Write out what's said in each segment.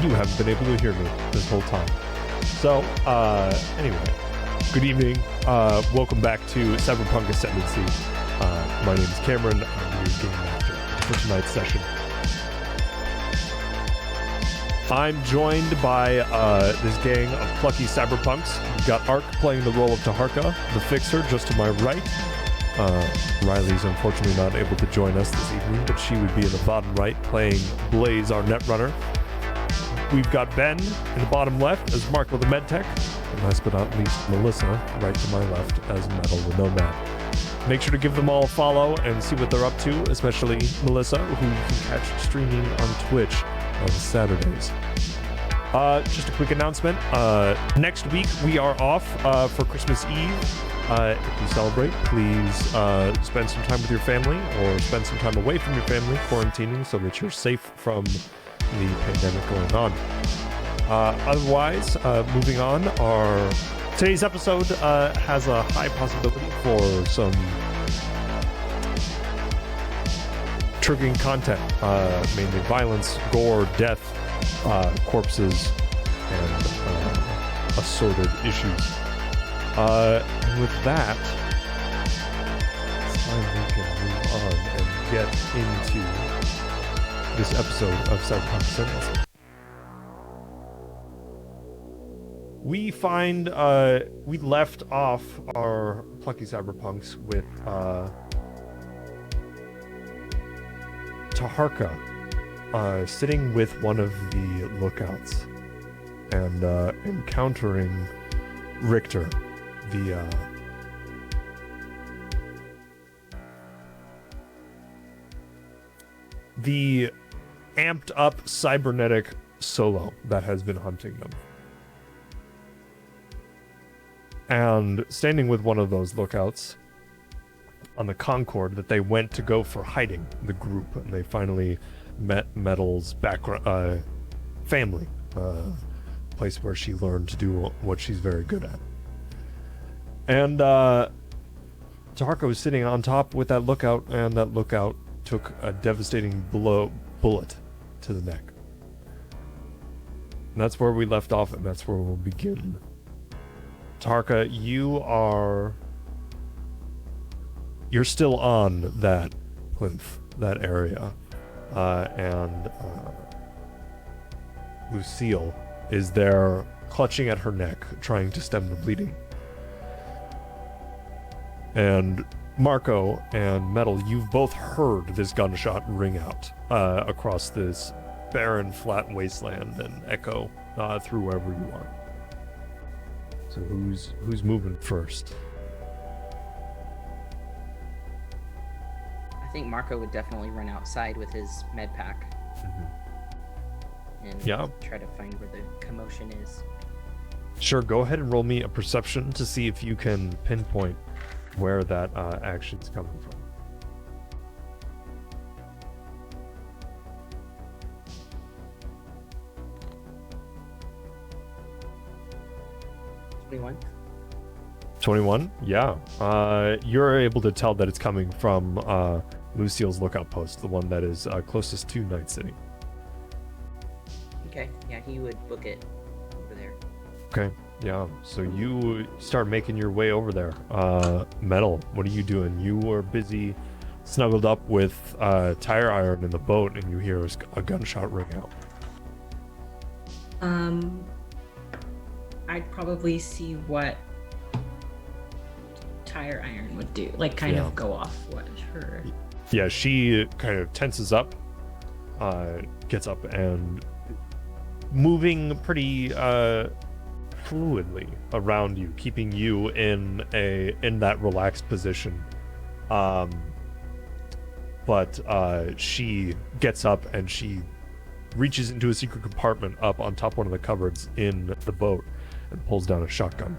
you haven't been able to hear me this whole time. So, anyway, good evening. Welcome back to Cyberpunk Ascendancy. My name is Cameron. I'm your game master for tonight's session. I'm joined by this gang of plucky cyberpunks. We've got Ark playing the role of Taharka, the Fixer, just to my right. Riley's unfortunately not able to join us this evening, but she would be in the bottom right playing Blaze, our Netrunner. We've got Ben in the bottom left as Marco the Medtech, and last but not least, Melissa right to my left as Metal the Nomad. Make sure to give them all a follow and see what they're up to, especially Melissa, who you can catch streaming on Twitch on Saturdays. Just a quick announcement. Next week we are off for Christmas Eve. If you celebrate, please spend some time with your family or spend some time away from your family quarantining so that you're safe from the pandemic going on. Otherwise, moving on, today's episode has a high possibility for some triggering content, mainly violence, gore, death, corpses, and assorted issues. And with that, it's time we can move on and get into this episode of Cyberpunk Ascendancy. We left off our plucky cyberpunks with Taharka sitting with one of the lookouts and encountering Richter, the amped up cybernetic solo that has been hunting them. And standing with one of those lookouts on the Concord that they went to go for hiding the group, and they finally met Metal's background family, place where she learned to do what she's very good at. And Taharka was sitting on top with that lookout, and that lookout took a devastating bullet to the neck. And that's where we left off, and that's where we'll begin. Taharka, you're still on that plinth, that area, and Lucille is there clutching at her neck, trying to stem the bleeding. And Marco and Metal, you've both heard this gunshot ring out across this barren, flat wasteland and echo through wherever you are. So who's moving first? I think Marco would definitely run outside with his med pack and try to find where the commotion is. Sure, go ahead and roll me a perception to see if you can pinpoint where that action's coming from. 21? Yeah. You're able to tell that it's coming from Lucille's lookout post, the one that is closest to Night City. Okay, yeah, he would book it over there. Okay, yeah. So you start making your way over there. Metal, what are you doing? You were busy snuggled up with tire iron in the boat, and you hear a gunshot ring out. I'd probably see what tire iron would do, like kind of go off what her... Yeah, she kind of tenses up, gets up, and moving pretty fluidly around you, keeping you in that relaxed position. But she gets up and she reaches into a secret compartment up on top one of the cupboards in the boat and pulls down a shotgun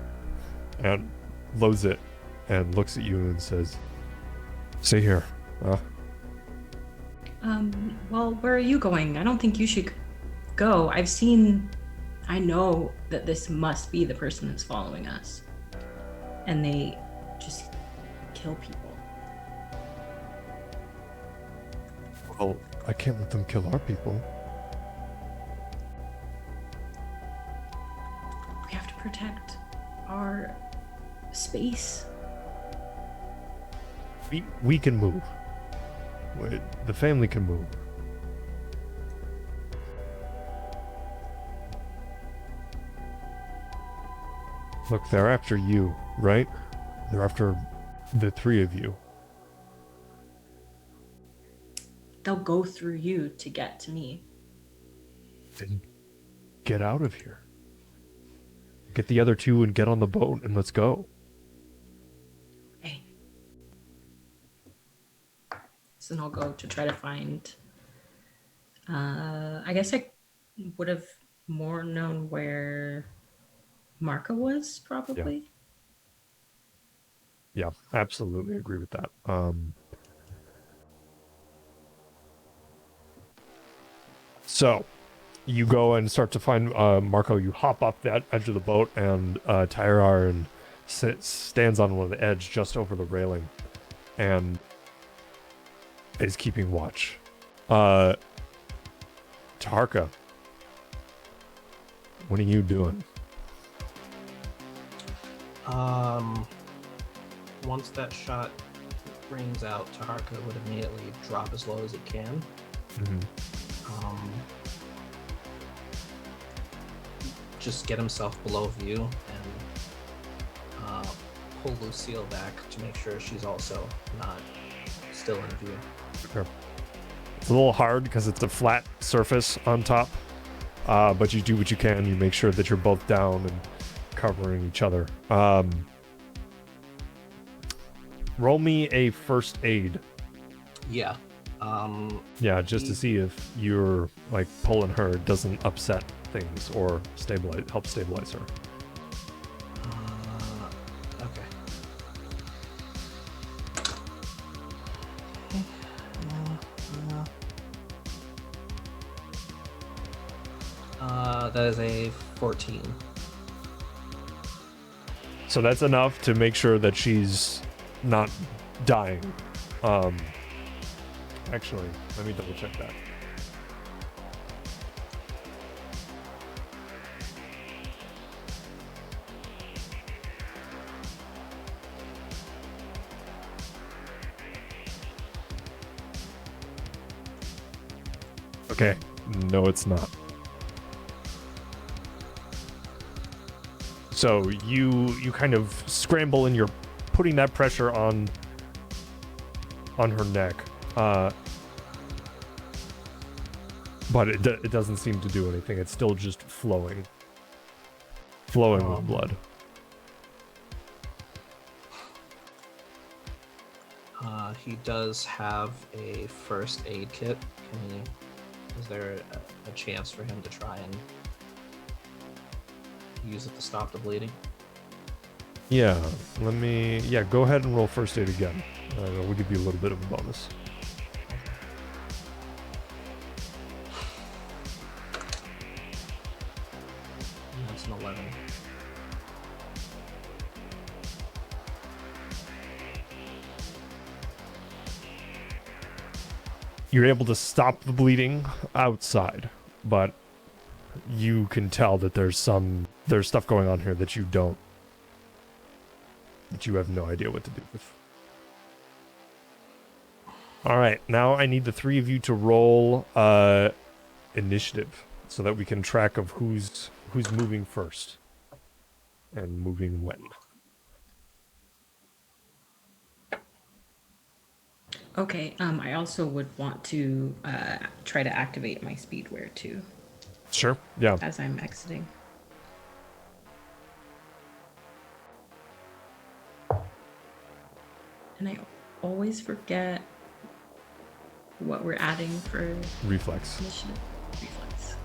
and loads it and looks at you and says, "Stay here." Well, where are you going? I don't think you should go. I know that this must be the person that's following us. And they just kill people. Well, I can't let them kill our people. protect our space. We can move. The family can move. Look, they're after you, right? They're after the three of you. They'll go through you to get to me. Then get out of here. Get the other two and get on the boat and let's go. Okay. So then I'll go to try to find... I guess I would have more known where Marka was, probably. Yeah, absolutely agree with that. So, you go and start to find Marco. You hop off that edge of the boat, and Tyrar stands on one of the edge just over the railing and is keeping watch. Taharka, what are you doing? Once that shot rings out, Taharka would immediately drop as low as it can. Just get himself below view and pull Lucille back to make sure she's also not still in view. Sure. It's a little hard because it's a flat surface on top, but you do what you can. You make sure that you're both down and covering each other. Roll me a first aid. Yeah. Yeah, just to see if you're like pulling her doesn't upset things or help stabilize her. Okay. That is a 14. So that's enough to make sure that she's not dying. Actually, let me double check that. Okay, no, it's not. So you kind of scramble and you're putting that pressure on her neck, but it doesn't seem to do anything. It's still just flowing with blood. He does have a first aid kit. Is there a chance for him to try and use it to stop the bleeding? Yeah, go ahead and roll first aid again. We'll give you a little bit of a bonus. That's an 11. You're able to stop the bleeding outside, but you can tell that there's stuff going on here that you have no idea what to do with. All right, now I need the three of you to roll initiative so that we can track of who's moving first and moving when. Okay, I also would want to try to activate my speedwear too. Sure, yeah. As I'm exiting. And I always forget what we're adding for Reflex. initiative. Reflex.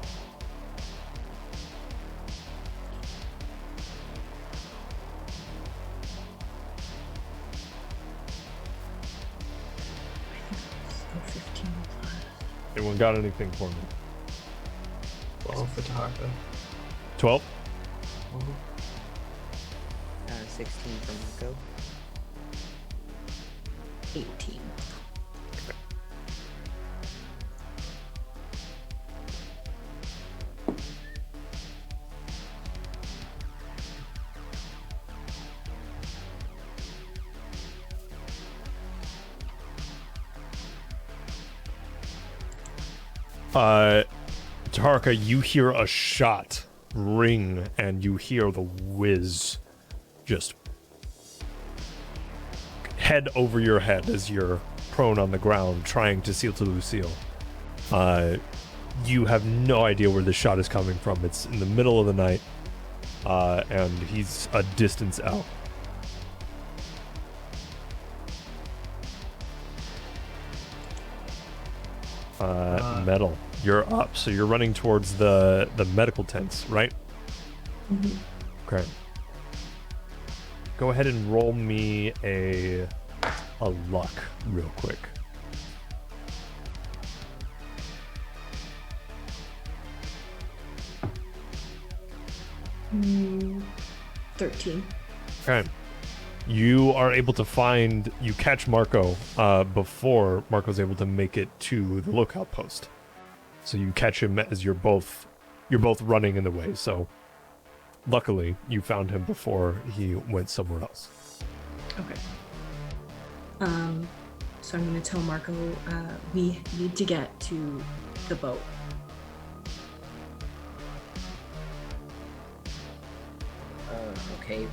I think 15 plus. Anyone got anything for me? 12 for Taharka. 12? 16 for Marco. 18. Taharka, you hear a shot ring, and you hear the whiz just head over your head as you're prone on the ground trying to seal to Lucille. You have no idea where this shot is coming from. It's in the middle of the night, and he's a distance out. Metal, you're up. So you're running towards the medical tents, right? Mhm. Okay. Go ahead and roll me a luck real quick. Mm, 13. Okay. You are able to you catch Marco before Marco's able to make it to the lookout post. So you catch him as you're both running in the way. So luckily you found him before he went somewhere else. Okay. So I'm gonna tell Marco we need to get to the boat. Okay.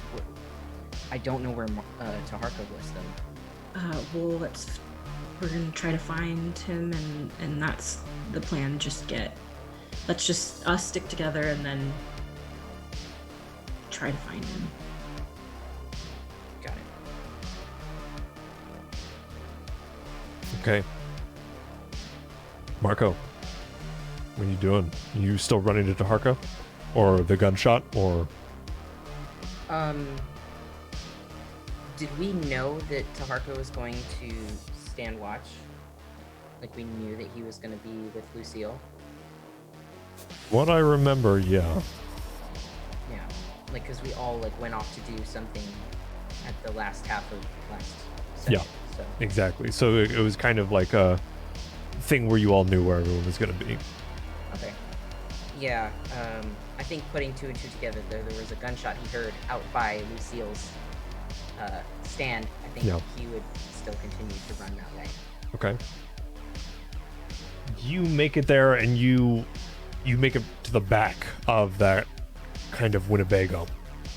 I don't know where Taharka was though. Well, we're gonna try to find him, and that's the plan. Let's just us stick together and then try to find him. Got it. Okay. Marco, what are you doing? You still running to Taharka? Or the gunshot? Or... Did we know that Taharka was going to stand watch? Like, we knew that he was going to be with Lucille? What I remember, yeah. Yeah. Like, because we all, like, went off to do something at the last half of last session. Yeah. So. Exactly. So it was kind of like a thing where you all knew where everyone was going to be. Okay. Yeah. I think putting two and two together, there was a gunshot he heard out by Lucille's stand. I think he would still continue to run that way. Okay. You make it there, and you make it to the back of that kind of Winnebago,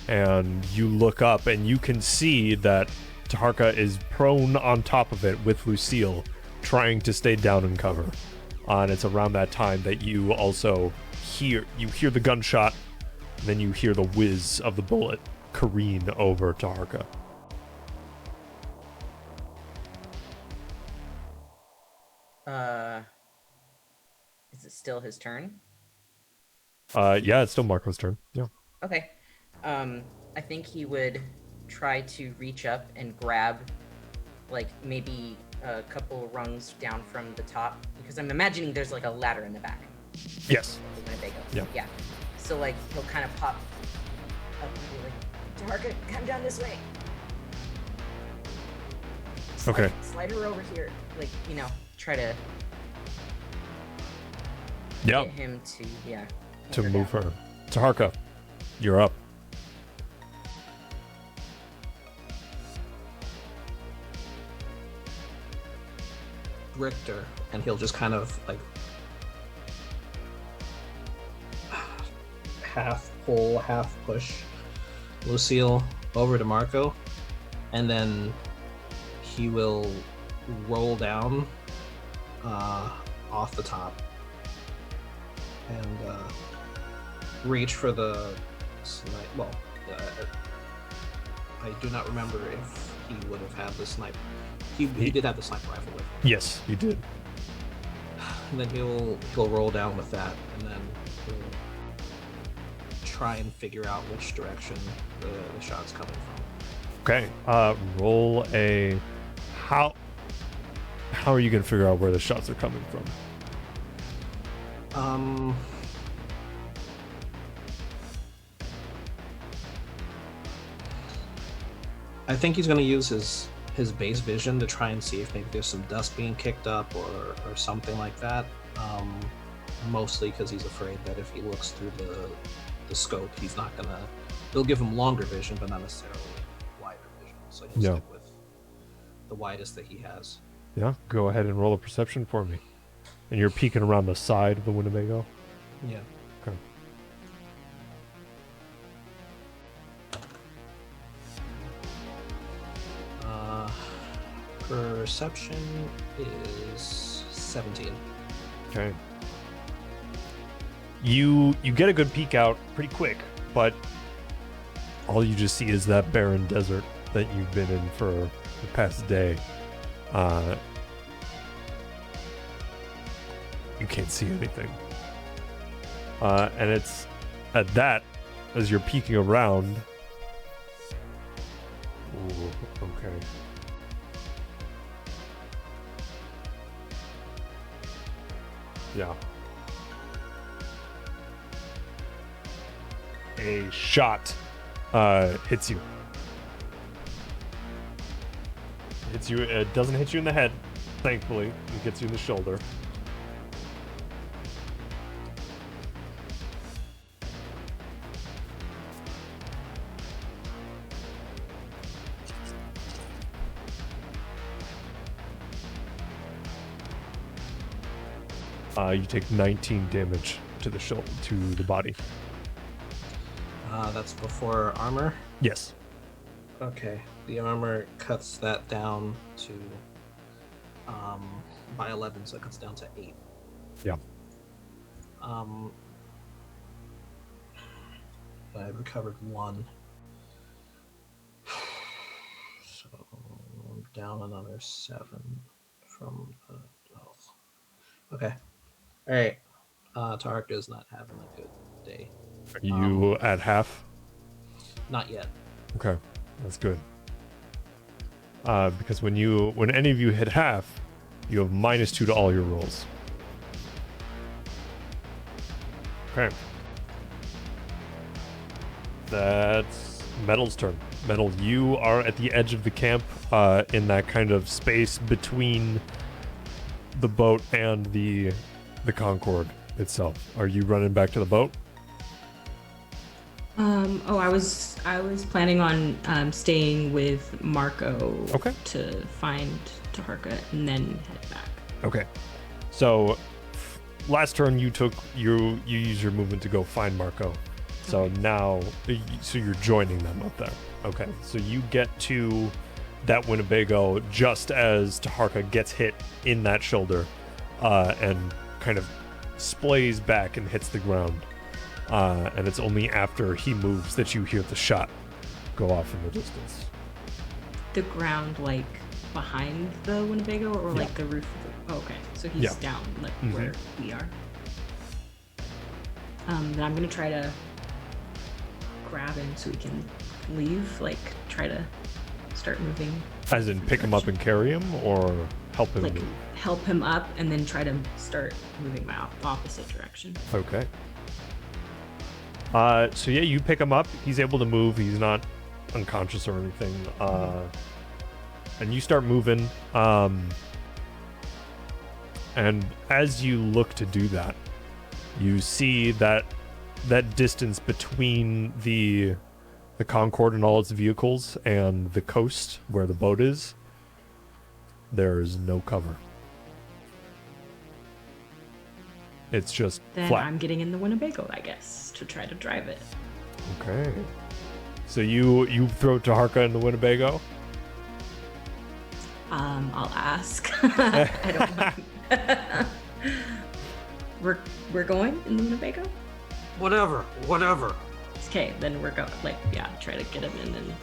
and you look up, and you can see that Taharka is prone on top of it with Lucille, trying to stay down and cover. And it's around that time that you also hear the gunshot, and then you hear the whiz of the bullet careen over Taharka. Is it still his turn? Yeah, it's still Marco's turn. Yeah. Okay. I think he would try to reach up and grab, like, maybe a couple rungs down from the top, because I'm imagining there's like a ladder in the back. Yes. The Winnebago. Yeah. Yeah. So like he'll kind of pop up and be like, Taharka, come down this way. Okay. Slide her over here. Like, try to Yep. get him to, To her move down. her. Taharka, you're up. Richter, and he'll just kind of like half pull, half push Lucille over to Marco, and then he will roll down off the top and reach for the snipe. Well, I do not remember if he would have had the sniper. He did have the sniper rifle with him. Yes, you did. And then he'll roll down with that, and then he'll try and figure out which direction the shot's coming from. Okay. Roll a... How are you gonna figure out where the shots are coming from? I think he's gonna use his base vision to try and see if maybe there's some dust being kicked up or something like that. Mostly because he's afraid that if he looks through the scope, it'll give him longer vision, but not necessarily wider vision. So he'll stick with the widest that he has. Yeah, go ahead and roll a perception for me. And you're peeking around the side of the Winnebago? Yeah. Okay. Perception is 17. Okay. You get a good peek out pretty quick, but all you just see is that barren desert that you've been in for the past day. You can't see anything. And it's at that, as you're peeking around. Ooh, okay. Yeah. A shot hits you. Hits you. It doesn't hit you in the head, thankfully. It gets you in the shoulder. You take 19 damage to the to the body. That's before armor? Yes. Okay. The armor cuts that down to by 11, so it cuts down to 8. Yeah. I recovered 1. So I'm down another 7 from the health. Okay. Alright. Tark is not having a good day. Are you at half? Not yet. Okay, that's good. Because when any of you hit half, you have -2 to all your rolls. Okay. That's Metal's turn. Metal, you are at the edge of the camp, in that kind of space between the boat and the Concorde itself. Are you running back to the boat? I was planning on staying with Marco Okay. to find Taharka and then head back. Okay. So last turn you use your movement to go find Marco. So Okay. now you're joining them up there. Okay. So you get to that Winnebago just as Taharka gets hit in that shoulder, and kind of splays back and hits the ground. And it's only after he moves that you hear the shot go off in the distance. The ground, like behind the Winnebago, or Yeah. like the roof of the... Oh, okay, so he's Yeah. down, like Mhm. where we are. Then I'm gonna try to grab him so we can leave, like try to start moving. As in pick him up and carry him, or help him Like move? help him up and then try to start moving my opposite direction. Okay. So yeah, you pick him up. He's able to move. He's not unconscious or anything. And you start moving. And as you look to do that, you see that distance between the Concorde and all its vehicles and the coast where the boat is. There is no cover. It's just Then flat. I'm getting in the Winnebago, I guess, to try to drive it. Okay. So you throw Taharka in the Winnebago? I'll ask. I don't know. We're going in the Winnebago? Whatever. Okay, then we're going. Like, yeah, try to get him in, and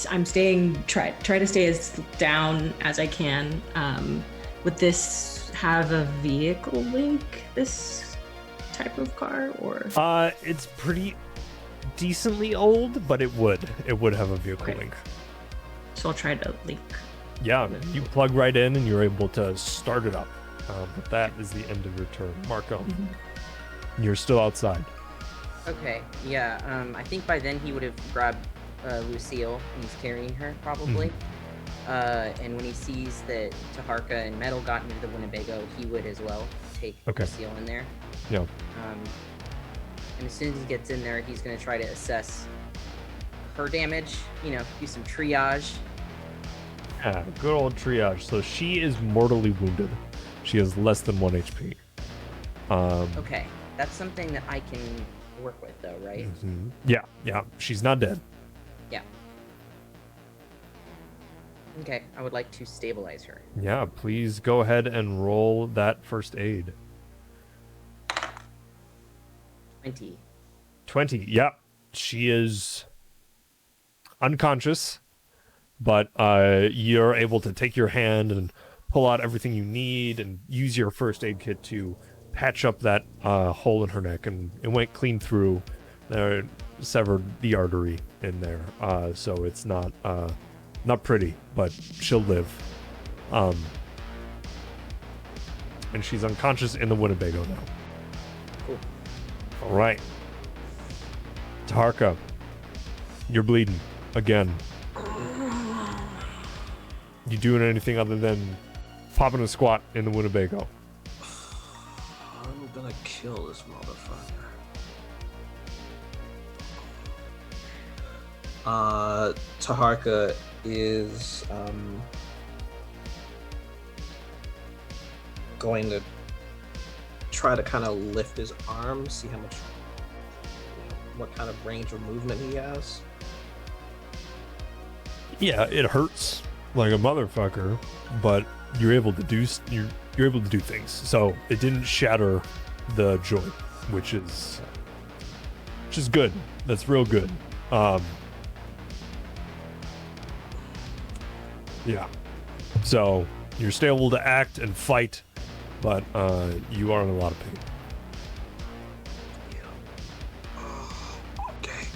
I'm staying. Try to stay as down as I can. Would this have a vehicle link? This type of car, or? It's pretty decently old, but it would have a vehicle Okay. link. So I'll try to link. Yeah, you plug right in and you're able to start it up. But that is the end of your turn. Marco, you're still outside. Okay, yeah, I think by then he would have grabbed Lucille, and he's carrying her, probably. And when he sees that Taharka and Metal got into the Winnebago, he would as well take Okay. Lucille in there. Yeah. And as soon as he gets in there, he's going to try to assess her damage, do some triage. Yeah, good old triage. So she is mortally wounded. She has less than 1 HP. Okay, that's something that I can work with, though, right? Yeah. She's not dead. Yeah. Okay, I would like to stabilize her. Yeah, please go ahead and roll that first aid. 20. 20. Yeah, she is unconscious, but you're able to take your hand and pull out everything you need and use your first aid kit to patch up that hole in her neck, and it went clean through. Severed the artery in there, so it's not pretty, but she'll live. And she's unconscious in the Winnebago now. Cool. All right. Taharka, you're bleeding again. You doing anything other than popping a squat in the Winnebago? I'm gonna kill this motherfucker. Taharka is going to try to kind of lift his arm, see how much, what kind of range of movement he has. Yeah, it hurts like a motherfucker, but you're able to do you're able to do things. So it didn't shatter the joint, which is good. That's real good. Yeah. So you're still able to act and fight, but you are in a lot of pain. Okay.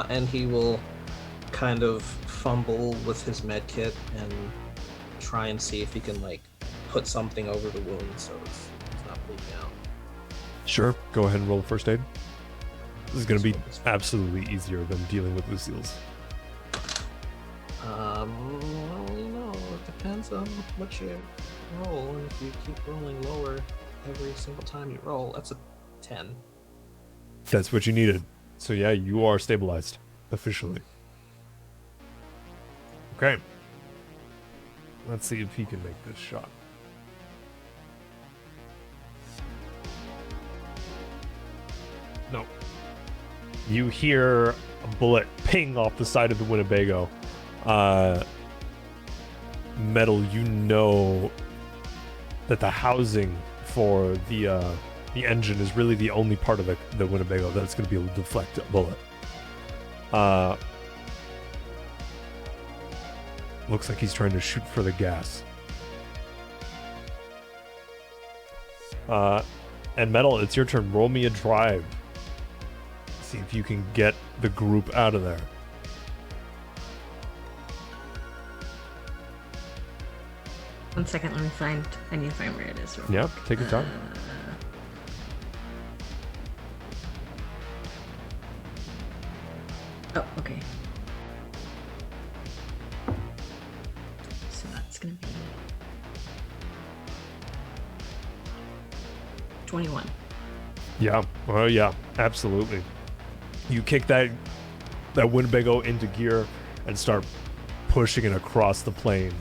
And he will kind of fumble with his med kit and try and see if he can like put something over the wound so he's not bleeding out. Sure. Go ahead and roll first aid. This is going to be absolutely easier than dealing with Lucille's. Well, it depends on what you roll, and if you keep rolling lower every single time you roll, that's a 10. That's what you needed. So yeah, you are stabilized officially. Okay. Let's see if he can make this shot. No. You hear a bullet ping off the side of the Winnebago. Metal, you know that the housing for the engine is really the only part of the Winnebago that's going to be able to deflect a bullet. Looks like he's trying to shoot for the gas. And Metal, it's your turn. Roll me a drive. See if you can get the group out of there. One second, let me find. I need to find where it is. Yeah, take your time. Oh, okay. So that's gonna be 21. Yeah, well, yeah, absolutely. You kick that Winnebago into gear and start pushing it across the plain.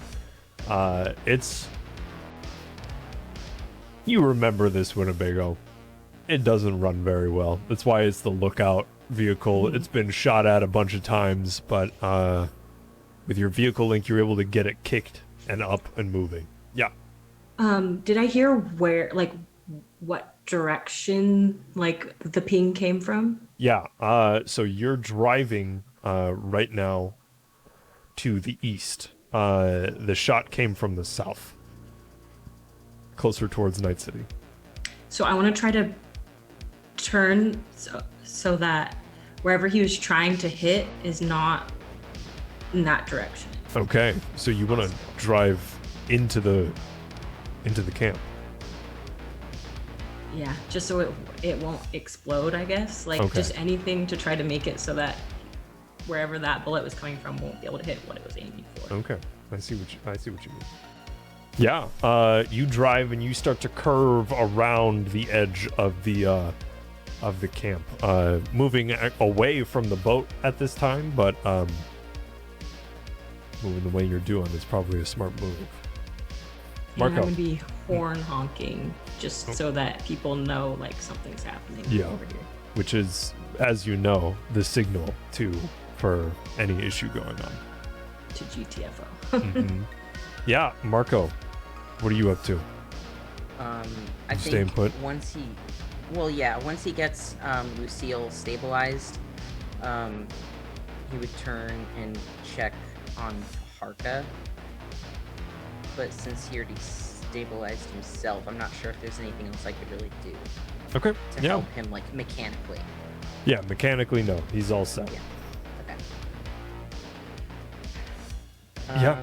You remember this Winnebago. It doesn't run very well. That's why it's the lookout vehicle. It's been shot at a bunch of times, but with your vehicle link, you're able to get it kicked and up and moving. Yeah. Did I hear where, like, what direction, like, the ping came from? Yeah. So you're driving right now to the east. The shot came from the south, closer towards Night City. So I want to try to turn so that wherever he was trying to hit is not in that direction. Okay, so you want to drive into the camp. Yeah, just so it won't explode, I guess. Like, Okay. just anything to try to make it so that wherever that bullet was coming from won't be able to hit what it was aiming for. Okay, I see what you mean. Yeah, you drive and you start to curve around the edge of the camp, moving away from the boat at this time, but moving the way you're doing is probably a smart move. And I'm Marco. gonna be horn honking just so that people know like something's happening over here. Which is, as you know, the signal for any issue going on. To GTFO. Mhm. Yeah, Marco, what are you up to? I think staying put? once he gets Lucille stabilized, he would turn and check on Harka. But since he already stabilized himself, I'm not sure if there's anything else I could really do Okay. to help him, like, mechanically. Yeah, mechanically, no. He's all set. Yeah. Yeah.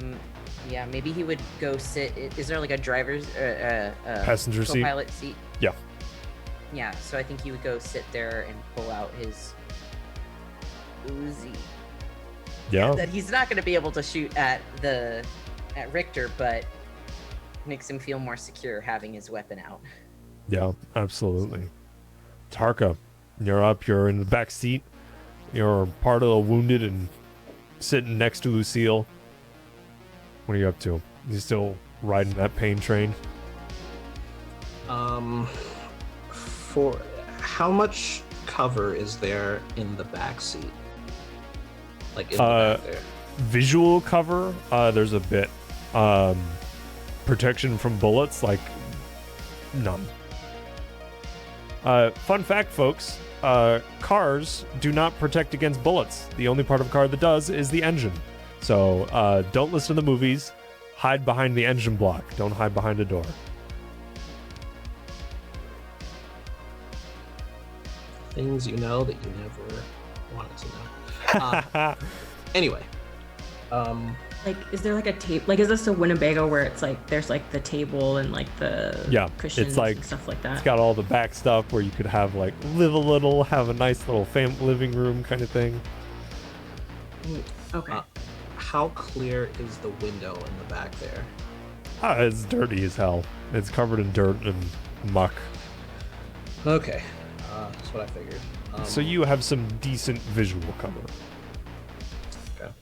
Yeah, maybe he would go sit. Is there like a driver's passenger seat? Co-pilot seat? Yeah. Yeah, so I think he would go sit there and pull out his Uzi. Yeah. That he's not going to be able to shoot at Richter, but makes him feel more secure having his weapon out. Yeah, absolutely. Tarka, you're up. You're in the back seat. You're part of the wounded and sitting next to Lucille. What are you up to? You still riding that pain train? For how much cover is there in the back seat? Like in the back there? Visual cover, there's a bit. Protection from bullets, like none. Fun fact, folks, cars do not protect against bullets. The only part of a car that does is the engine. So don't listen to the movies. Hide behind the engine block. Don't hide behind a door. Things you know that you never wanted to know. Anyway. Like, is there like a tape? Like, is this a Winnebago where it's like there's like the table and like the cushions it's like, and stuff like that? It's got all the back stuff where you could have like live a little, have a nice little living room kind of thing. Okay. How clear is the window in the back there? It's dirty as hell. It's covered in dirt and muck. Okay, that's what I figured. So you have some decent visual cover. Okay.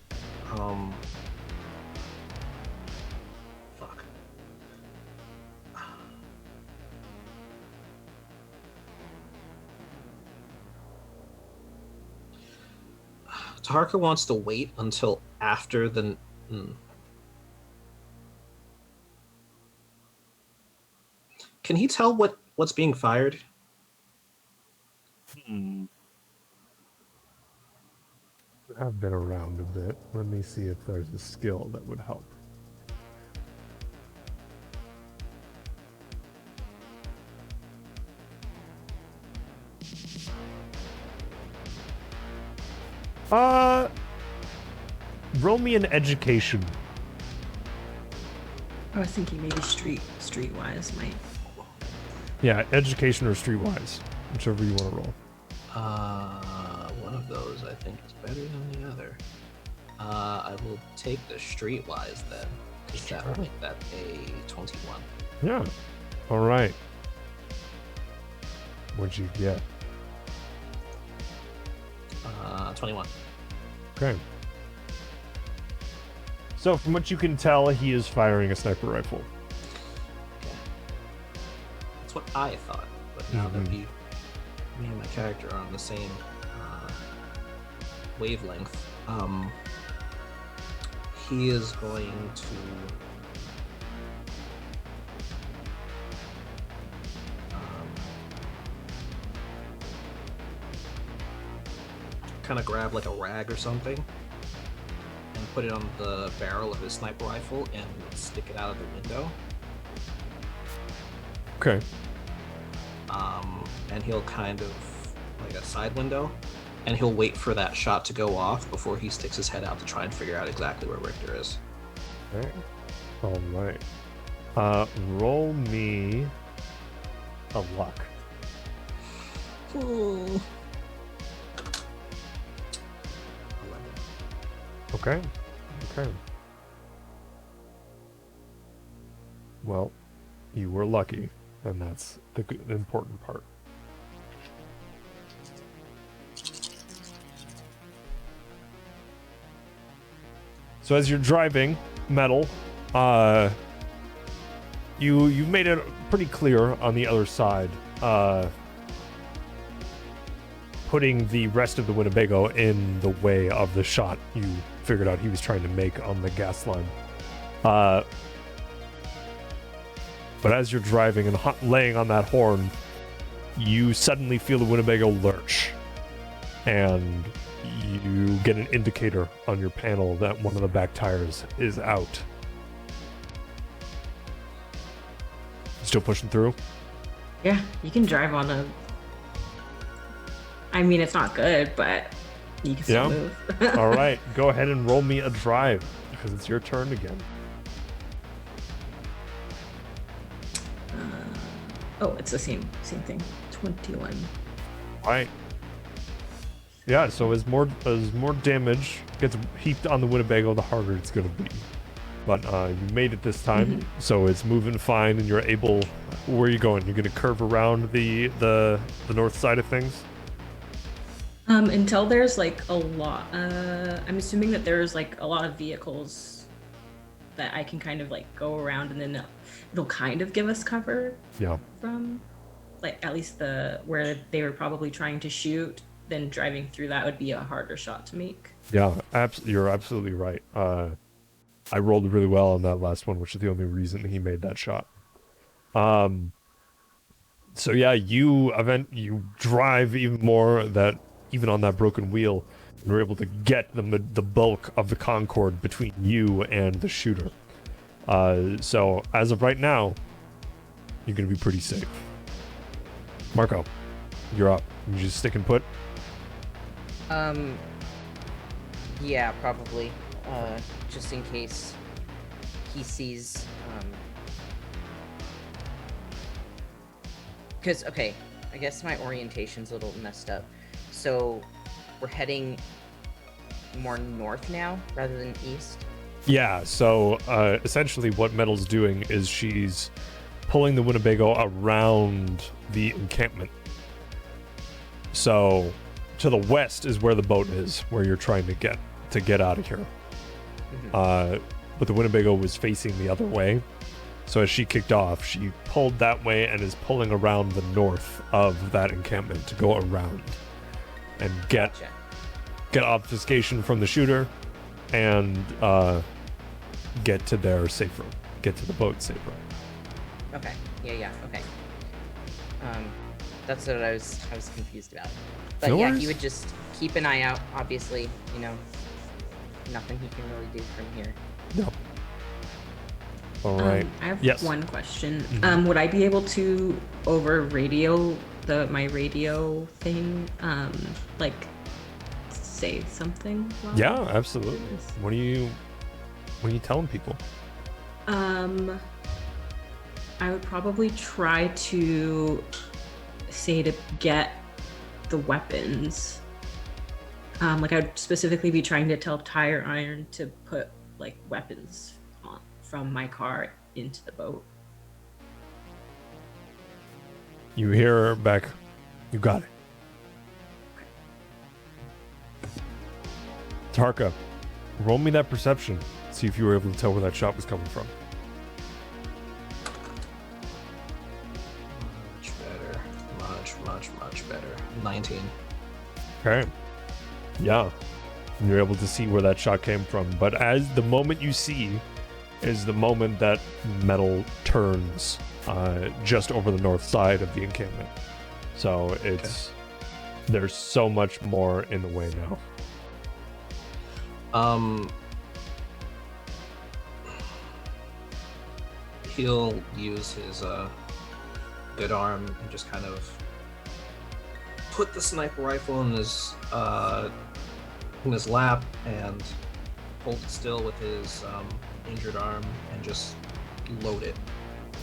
Fuck. Taharka wants to wait until after the. Can he tell what's being fired? I've been around a bit. Let me see if there's a skill that would help. Roll me an education. I was thinking maybe streetwise might. Yeah, education or streetwise, whichever you want to roll. One of those I think is better than the other. I will take the streetwise then, because that will make that a 21. Yeah. All right. What'd you get? 21. Okay. So from what you can tell, he is firing a sniper rifle. Okay. That's what I thought, but now that me and my character are on the same wavelength, he is going to kind of grab like a rag or something and put it on the barrel of his sniper rifle and stick it out of the window. Okay. And he'll kind of like a side window, and he'll wait for that shot to go off before he sticks his head out to try and figure out exactly where Richter is. Okay. All right. Roll me a luck. Okay. Okay. Well, you were lucky, and that's the important part. So as you're driving, Metal, you made it pretty clear on the other side, putting the rest of the Winnebago in the way of the shot you figured out he was trying to make on the gas line. But as you're driving and laying on that horn, you suddenly feel the Winnebago lurch, and you get an indicator on your panel that one of the back tires is out. Still pushing through? Yeah, you can drive on a. I mean, it's not good, but you can still move. All right, go ahead and roll me a drive because it's your turn again. Oh, it's the same thing. 21. All right. Yeah, so as more damage gets heaped on the Winnebago, the harder it's going to be. But you made it this time, so it's moving fine, and you're able. Where are you going? You're going to curve around the north side of things. Until there's like a lot. I'm assuming that there's like a lot of vehicles that I can kind of like go around, and then it'll kind of give us cover. Yeah. From, like, at least where they were probably trying to shoot. Then driving through that would be a harder shot to make. Yeah, you're absolutely right. I rolled really well on that last one, which is the only reason he made that shot. So yeah, you drive even more, that even on that broken wheel, you're able to get the bulk of the Concorde between you and the shooter. So as of right now, you're gonna be pretty safe. Marco, you're up. You just stick and put. Yeah, probably. Just in case he sees, because, okay, I guess my orientation's a little messed up. So we're heading more north now rather than east? Yeah, so essentially what Metal's doing is she's pulling the Winnebago around the encampment. So to the west is where the boat is, where you're trying to get out of here. But the Winnebago was facing the other way. So as she kicked off, she pulled that way and is pulling around the north of that encampment to go around and get obfuscation from the shooter and get to their safe room. Get to the boat safer. Okay. Yeah, okay. That's what I was confused about. But No yeah, worries. he would just keep an eye out, obviously, nothing he can really do from here. No. All right. I have Yes. one question. Would I be able to over radio my radio thing, like say something? Yeah, absolutely. What are you telling people? I would probably try to say to get the weapons. Like I'd specifically be trying to tell Tire Iron to put like weapons from my car into the boat. You hear her back. You got it. Tarka, roll me that perception. See if you were able to tell where that shot was coming from. Much better. Much better. 19. Okay. Yeah. And you're able to see where that shot came from. But as the moment you see is the moment that Metal turns just over the north side of the encampment. So it's there's so much more in the way now. He'll use his good arm and just kind of put the sniper rifle in his lap and hold it still with his injured arm and just load it.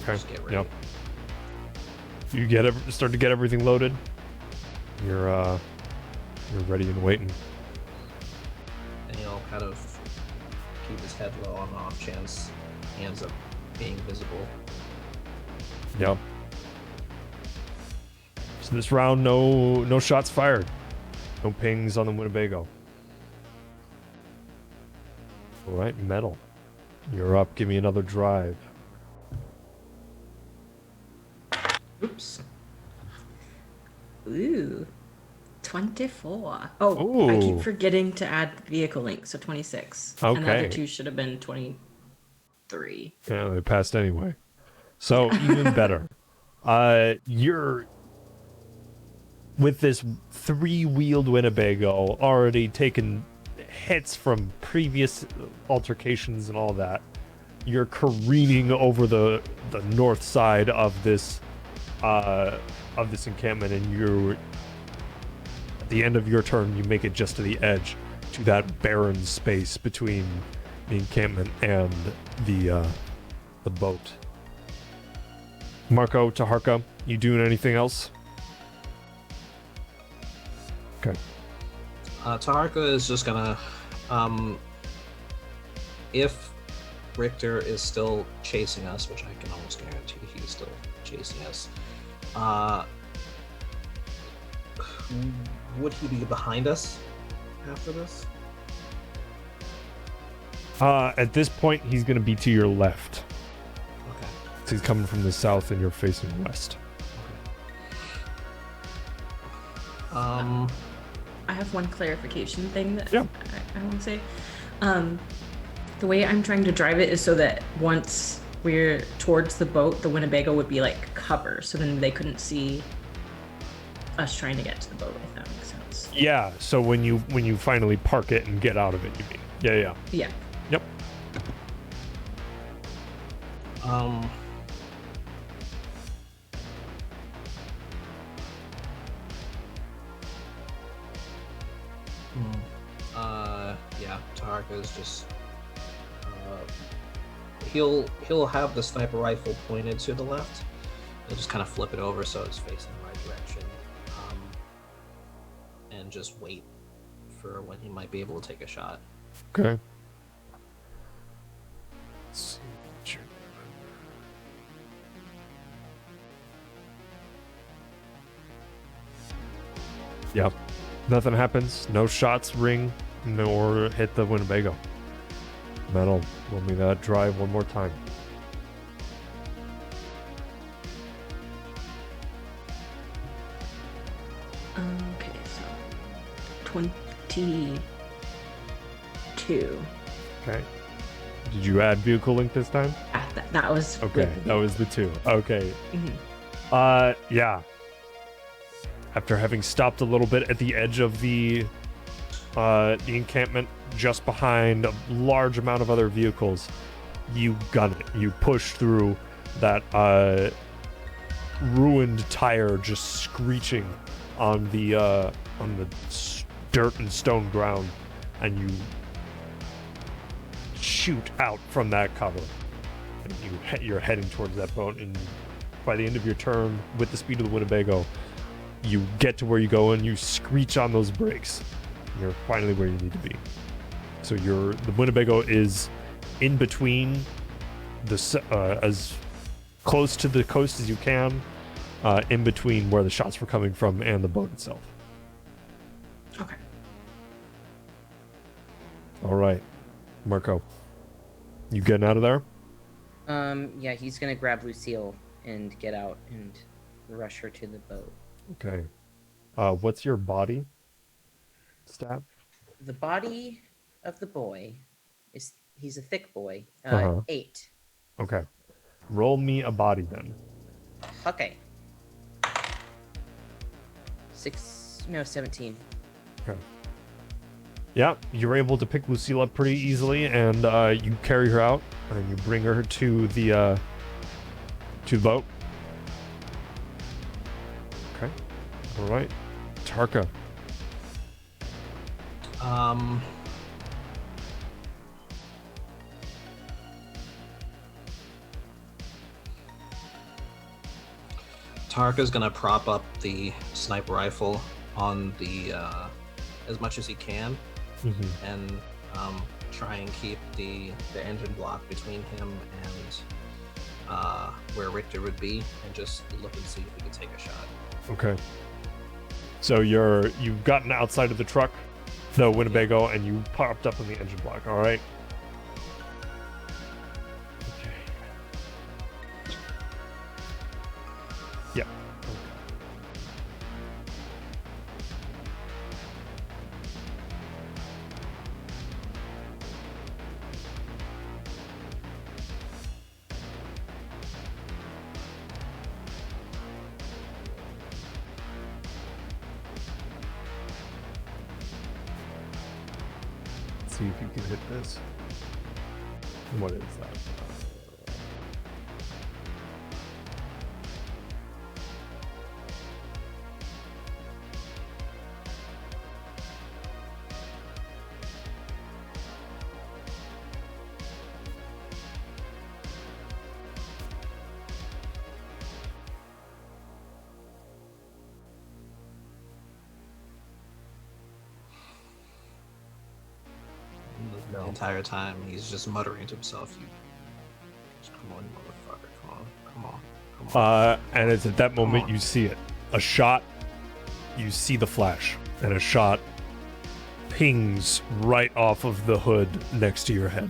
Okay. Just get ready. Yep. You start to get everything loaded. You're ready and waiting. And he'll kind of keep his head low on the off chance he ends up being visible. Yep. So this round, no shots fired. No pings on the Winnebago. All right, Metal. You're up. Give me another drive. Oops. Ooh. 24. Oh, Ooh. I keep forgetting to add vehicle link, so 26. And the other Okay. two should have been 23. Yeah, they passed anyway. So Yeah. even better. You're with this 3-wheeled Winnebago already taken hits from previous altercations and all that. You're careening over the north side of this encampment, and you're at the end of your turn you make it just to the edge, to that barren space between the encampment and the boat. Marco, Taharka, you doing anything else? Okay. Taharka is just gonna, if Richter is still chasing us, which I can almost guarantee he's still chasing us, would he be behind us after this? At this point, he's going to be to your left. Okay. So he's coming from the south and you're facing west. Okay. I have one clarification thing that Yeah. I want to say. The way I'm trying to drive it is so that once we're towards the boat, the Winnebago would be like cover, so then they couldn't see us trying to get to the boat, if that makes sense. Yeah, so when you finally park it and get out of it, you mean? Yeah. Yeah. Yep. Yeah, Taharka is just he'll have the sniper rifle pointed to the left. He'll just kind of flip it over so it's facing the right direction, and just wait for when he might be able to take a shot. Okay. Let's see. Sure. Yep. Nothing happens. No shots ring, nor hit the Winnebago. Metal, roll me that drive one more time. Okay, so 22. Okay. Did you add vehicle link this time? That was Okay, that was the 2. Okay. Mhm. Yeah. After having stopped a little bit at the edge of the encampment, just behind a large amount of other vehicles, you gun it. You push through that ruined tire, just screeching on the dirt and stone ground, and you shoot out from that cover. And you're heading towards that boat, and by the end of your turn, with the speed of the Winnebago, you get to where you go and you screech on those brakes. You're finally where you need to be. So the Winnebago is in between as close to the coast as you can, in between where the shots were coming from and the boat itself. Okay. All right, Marco, you getting out of there? Yeah, he's gonna grab Lucille and get out and rush her to the boat. Okay. What's your body stat? The body of the boy he's a thick boy. 8. Okay. Roll me a body then. Okay. 17. Okay. Yeah, you're able to pick Lucille up pretty easily, and you carry her out, and you bring her to the boat. Okay. All right. Tarka. Tarka's gonna prop up the sniper rifle on the as much as he can, and try and keep the engine block between him and where Richter would be, and just look and see if he can take a shot. Okay. So you've gotten outside of the truck, the Winnebago, and you popped up on the engine block. All right. Okay. Yeah. see if you can hit this. What is that? The entire time he's just muttering to himself, "You just come on, motherfucker, come on. And it's at that moment you see it. A shot, you see the flash, and a shot pings right off of the hood next to your head,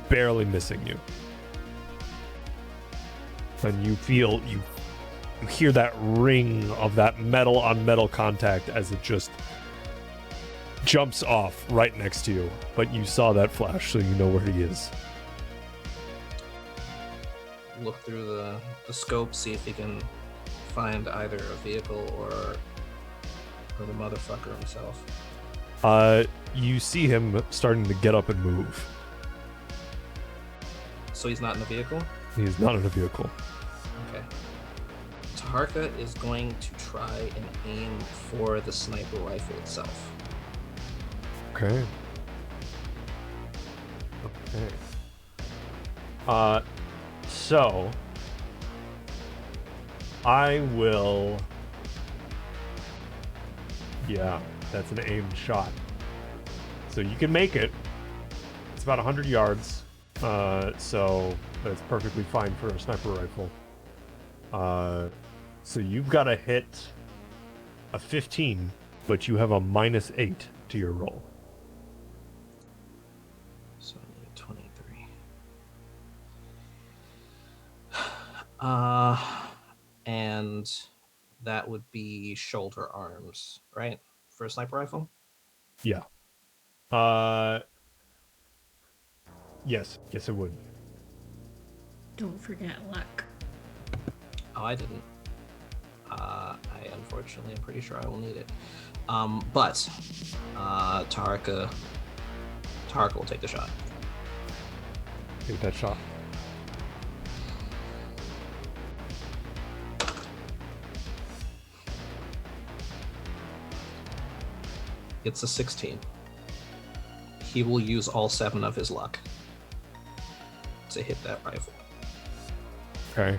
barely missing you. And you hear that ring of that metal on metal contact as it just jumps off right next to you, but you saw that flash, so you know where he is. Look through the scope, see if he can find either a vehicle or the motherfucker himself. You see him starting to get up and move. So he's not in a vehicle? He is not in a vehicle. Okay. Taharka is going to try and aim for the sniper rifle itself. Okay. So I will. Yeah, that's an aimed shot. So you can make it. It's about 100 yards. So that's perfectly fine for a sniper rifle. So you've got to hit a 15, but you have a -8 to your roll. So I need 23. And that would be shoulder arms, right? For a sniper rifle? Yeah. Yes, it would. Don't forget luck. Oh, I didn't. I unfortunately am pretty sure I will need it. But Tarka will take the shot. Take that shot. It's a 16. He will use all 7 of his luck to hit that rifle. Okay.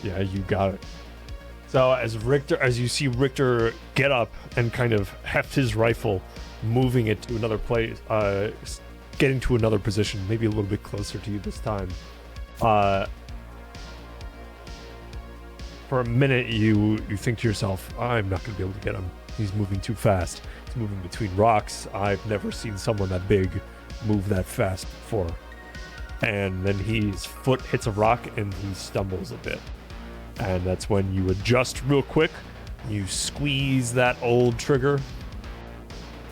Yeah, you got it. So as you see Richter get up and kind of heft his rifle, moving it to another place, getting to another position, maybe a little bit closer to you this time. For a minute, you think to yourself, I'm not going to be able to get him. He's moving too fast. He's moving between rocks. I've never seen someone that big move that fast before. And then his foot hits a rock and he stumbles a bit. And that's when you adjust real quick. You squeeze that old trigger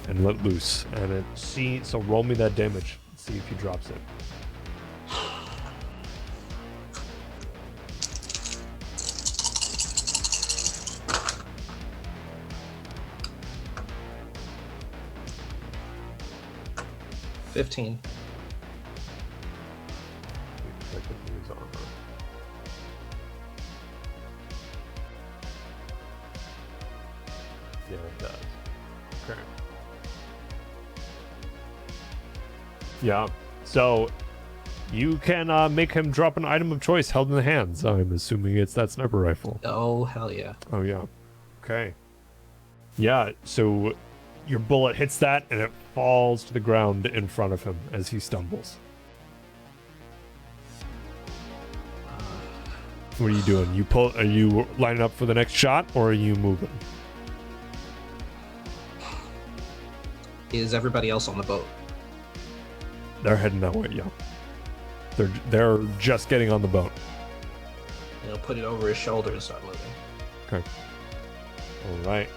and let loose. And so roll me that damage. See if he drops it. $15. Yeah, it does. Okay. Yeah. So you can make him drop an item of choice held in the hands. I'm assuming it's that sniper rifle. Oh, hell yeah. Oh, yeah. Okay. Yeah, so your bullet hits that and it falls to the ground in front of him as he stumbles. What are you doing? Are you lining up for the next shot or are you moving? Is everybody else on the boat? They're heading that way, yeah. They're just getting on the boat. He'll put it over his shoulder and start moving. Okay. All right.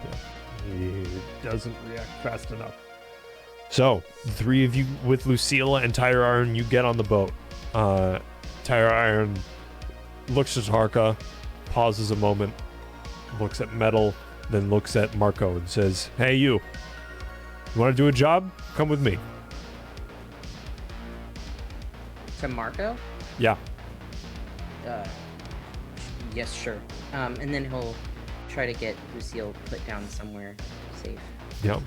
Yeah. He doesn't react fast enough. So, 3 of you with Lucille and Tire Iron, you get on the boat. Tire Iron looks at Harka, pauses a moment, looks at Metal, then looks at Marco and says, "Hey, you want to do a job? Come with me." To Marco? Yeah. Yes, sure. And then he'll try to get Lucille put down somewhere safe. Yeah.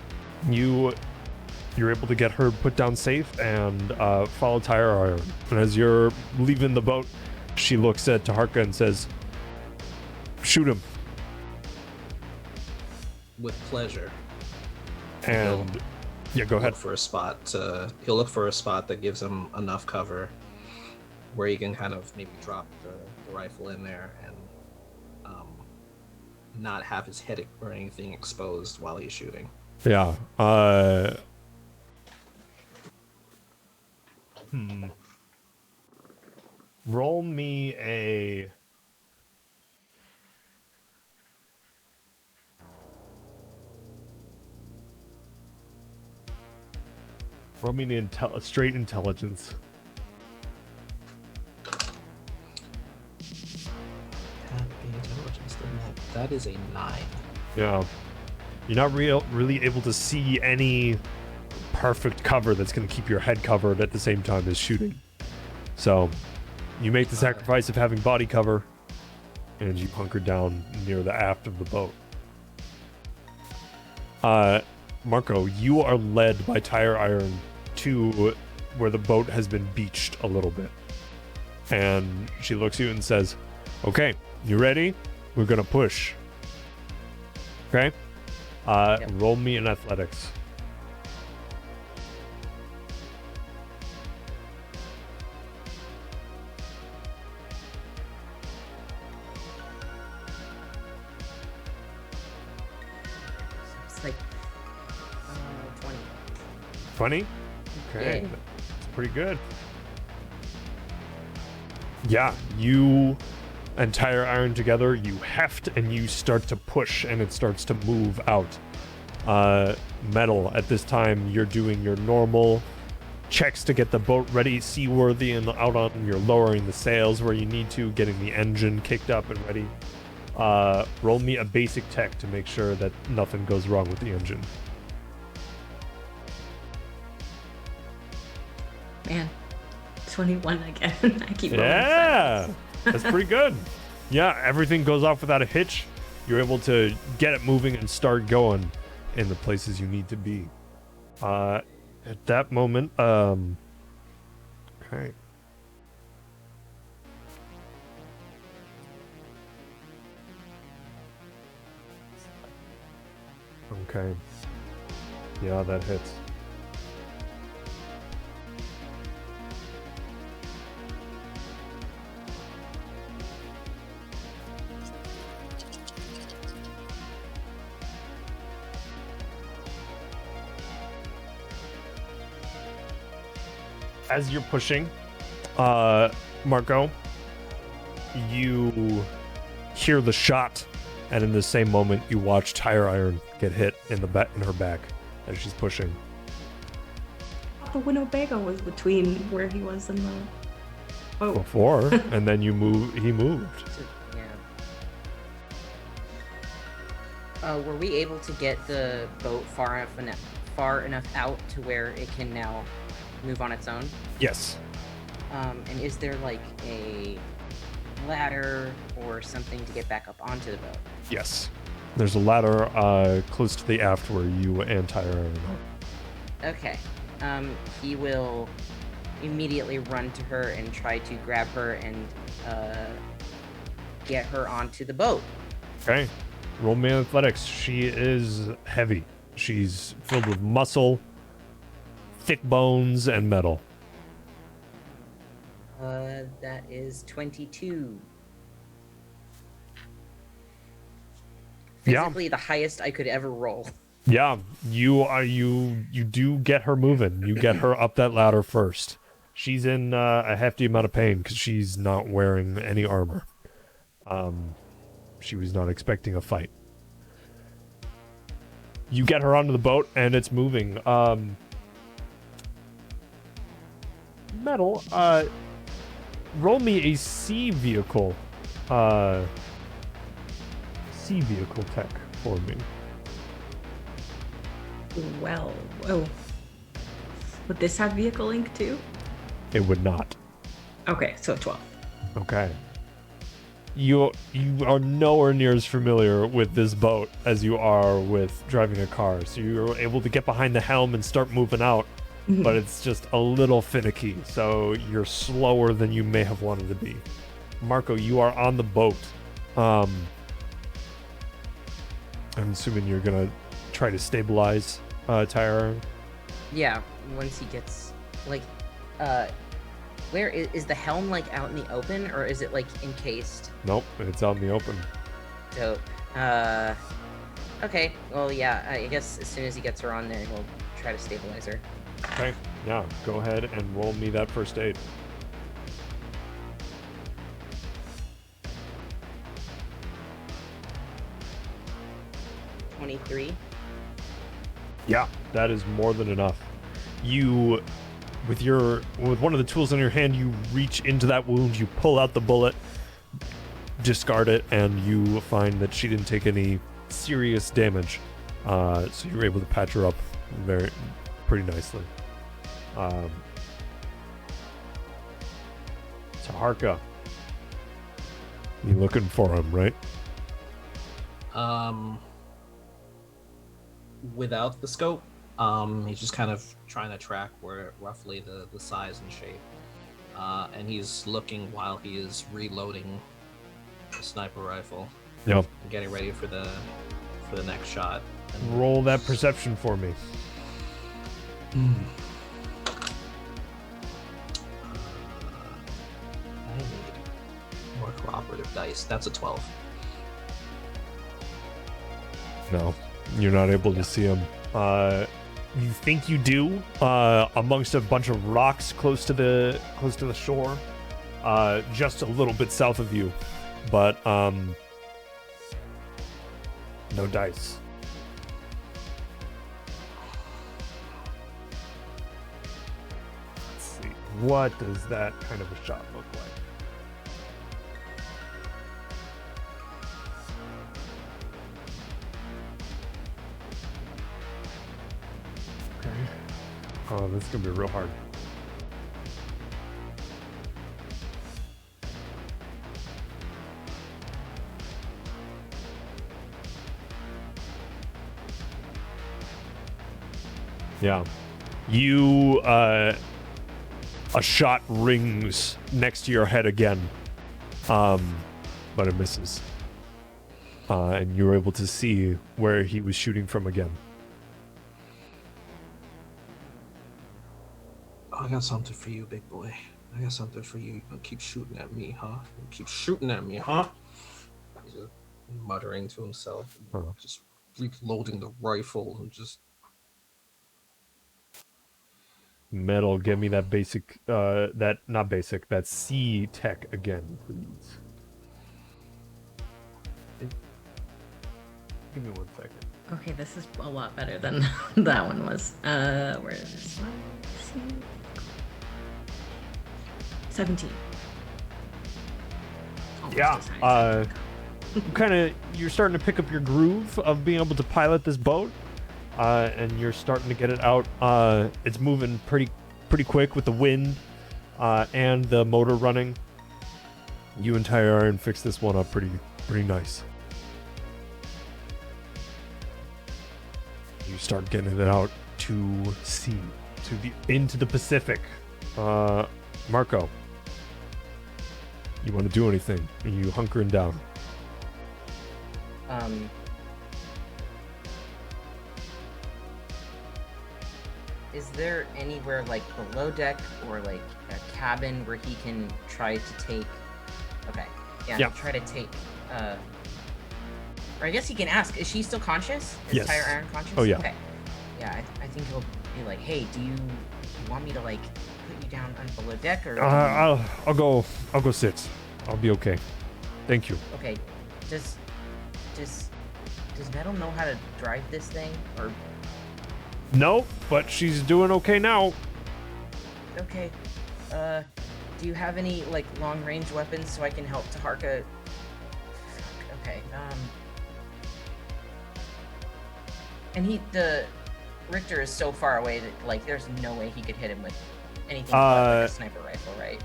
You're able to get her put down safe and follow Tire Iron. And as you're leaving the boat, she looks at Taharka and says, "Shoot him." With pleasure. And yeah, go ahead. He'll look for a spot that gives him enough cover where he can kind of maybe drop the rifle in there and not have his head or anything exposed while he's shooting. Yeah. Roll me a... Roll me a straight intelligence. That is a 9. Yeah. You're not really able to see any perfect cover that's going to keep your head covered at the same time as shooting. So, you make the sacrifice of having body cover, and you hunker down near the aft of the boat. Marco, you are led by Tire Iron to where the boat has been beached a little bit. And she looks at you and says, "Okay, you ready? We're gonna push." Okay? Yep. Roll me in athletics. It's like 20. 20? Okay. Yeah. That's pretty good. Yeah, you and Tire Iron together, you heft and you start to push and it starts to move out. Metal, at this time, you're doing your normal checks to get the boat ready, seaworthy, and out on. You're lowering the sails where you need to, getting the engine kicked up and ready. Roll me a basic tech to make sure that nothing goes wrong with the engine. Man, 21 again. I keep rolling. Yeah, that's pretty good. Yeah, everything goes off without a hitch. You're able to get it moving and start going in the places you need to be. At that moment, okay. Okay. Yeah, that hits. As you're pushing, Marco, you hear the shot, and in the same moment, you watch Tire Iron get hit in her back as she's pushing. The Winnebago was between where he was and the boat. Before, and then he moved. Yeah. Were we able to get the boat far enough out to where it can now move on its own? Yes. And is there like a ladder or something to get back up onto the boat? Yes. There's a ladder close to the aft where you and Tire Iron are. Okay. He will immediately run to her and try to grab her and get her onto the boat. Okay. Roll me athletics. She is heavy. She's filled with muscle, thick bones, and metal. That is 22. Physically, the highest I could ever roll. Yeah, you do get her moving. You get her up that ladder first. She's in a hefty amount of pain because she's not wearing any armor. She was not expecting a fight. You get her onto the boat and it's moving. Metal, roll me a sea vehicle tech. for me. Well, whoa. Would this have vehicle link too? It would not. Okay, so 12. Okay. You are nowhere near as familiar with this boat as you are with driving a car. So you're able to get behind the helm and start moving out, but it's just a little finicky. So you're slower than you may have wanted to be. Marco, you are on the boat. I'm assuming you're gonna try to stabilize Tyre. Yeah, once he gets like, where is the helm, like out in the open, or is it like encased? Nope, it's out in the open. Dope. Okay. Well, yeah. I guess as soon as he gets her on there, he'll try to stabilize her. Okay, yeah, go ahead and roll me that first aid. 23. Yeah, that is more than enough. You, with one of the tools in your hand, you reach into that wound, you pull out the bullet, discard it, and you find that she didn't take any serious damage. So you're able to patch her up pretty nicely. So Harka, you looking for him, right? Without the scope, he's just kind of trying to track where roughly the size and shape. And he's looking while he is reloading the sniper rifle. Yep. And getting ready for the next shot. And Roll that perception for me. I need more cooperative dice. That's a 12. No, you're not able to see him. You think you do, amongst a bunch of rocks close to the shore, just a little bit south of you, but no dice. Let's see, what does that kind of a shot look like? Oh, this is gonna be real hard. Yeah. You, a shot rings next to your head again. But it misses. And you're able to see where he was shooting from again. I got something for you, big boy. I got something for you. You gonna keep shooting at me, huh? You keep shooting at me, huh? He's just muttering to himself, just reloading the rifle and just... Metal, give me that basic, that C tech again, please. Give me 1 second. Okay, this is a lot better than that one was. Where is this one? 17. Almost Yeah, as high as you're starting to pick up your groove of being able to pilot this boat, and you're starting to get it out. It's moving pretty quick with the wind, and the motor running. You and Tyre Iron fix this one up pretty nice. You start getting it out to sea, into the Pacific. Marco, you want to do anything? Are you hunkering down? Is there anywhere like below deck or like a cabin where he can try to take? Okay, yeah. Try to take. Or I guess he can ask. Is she still conscious? Is Yes. Tyre Iron conscious? Oh, yeah. Okay. Yeah, I think he'll be like, hey, do you want me to like put you down on below deck or? I'll go sit. I'll be okay. Thank you. Okay. Does Metal know how to drive this thing or? No, but she's doing okay now. Okay. Do you have any like long range weapons so I can help Taharka? Okay. And the Richter is so far away that like there's no way he could hit him with anything but like a sniper rifle, right?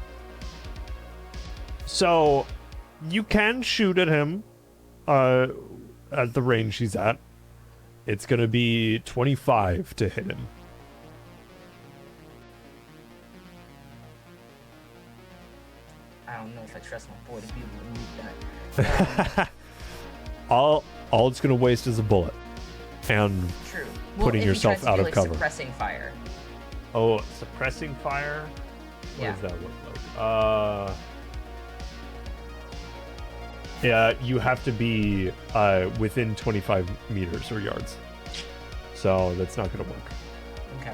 So you can shoot at him at the range he's at. It's gonna be 25 to hit him. I don't know if I trust my boy to be able to move that. All it's gonna waste is a bullet. And True. putting if yourself he tries to out do, of like, cover. Suppressing fire. Oh, suppressing fire? What Yeah. does that look like? Yeah, you have to be within 25 meters or yards. So that's not going to work. Okay.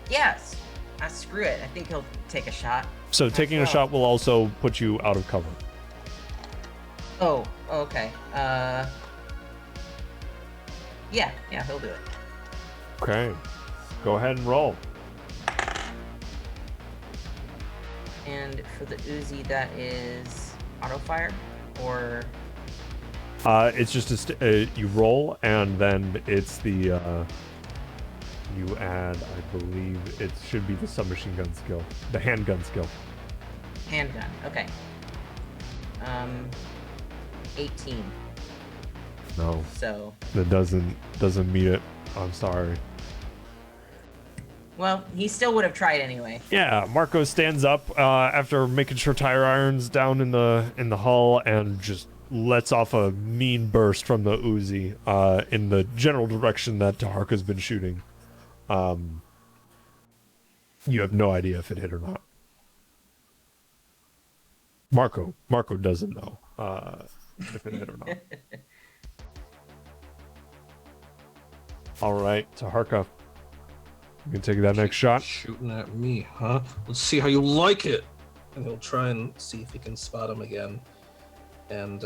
Yes. Screw it. I think he'll take a shot. So taking a shot will also put you out of cover. Oh, okay. Yeah, he'll do it. Okay. Go ahead and roll. And for the Uzi, that is auto fire, or It's just you roll, and then it's the you add, I believe it should be the submachine gun skill, the handgun skill. handgun. Okay. 18. No, So, that doesn't meet it. I'm sorry. well, he still would have tried anyway. Yeah, Marco stands up after making sure tire irons down in the hull and just lets off a mean burst from the Uzi in the general direction that Taharka's been shooting. You have no idea if it hit or not. Marco doesn't know if it hit or not. All right, Taharka, you can take that next shot. Shooting at me, huh? Let's see how you like it. And he'll try and see if he can spot him again. And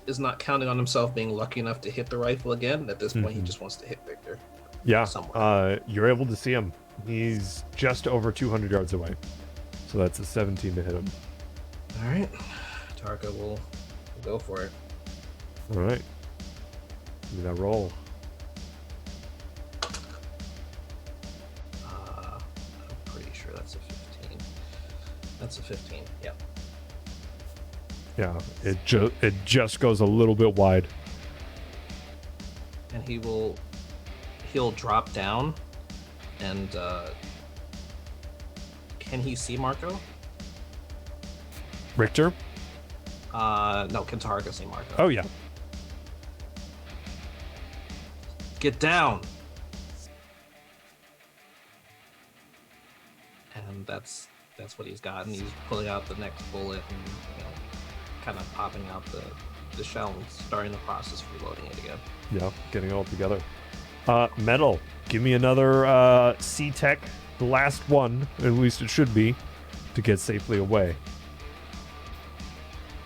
is not counting on himself being lucky enough to hit the rifle again. At this point, he just wants to hit Victor. Yeah, somewhere. You're able to see him. He's just over 200 yards away. So that's a 17 to hit him. All right. Tarka will go for it. All right. Give me that roll. I'm pretty sure that's a 15. That's a 15, yeah. Yeah, it just goes a little bit wide. And he'll drop down and can he see Marco? Richter? No, can Tarka see Marco? Oh, yeah. Get down! And that's what he's got, and he's pulling out the next bullet and kind of popping out the shell and starting the process of reloading it again. Yeah, getting it all together. Metal, give me another C-Tech, the last one, at least it should be, to get safely away.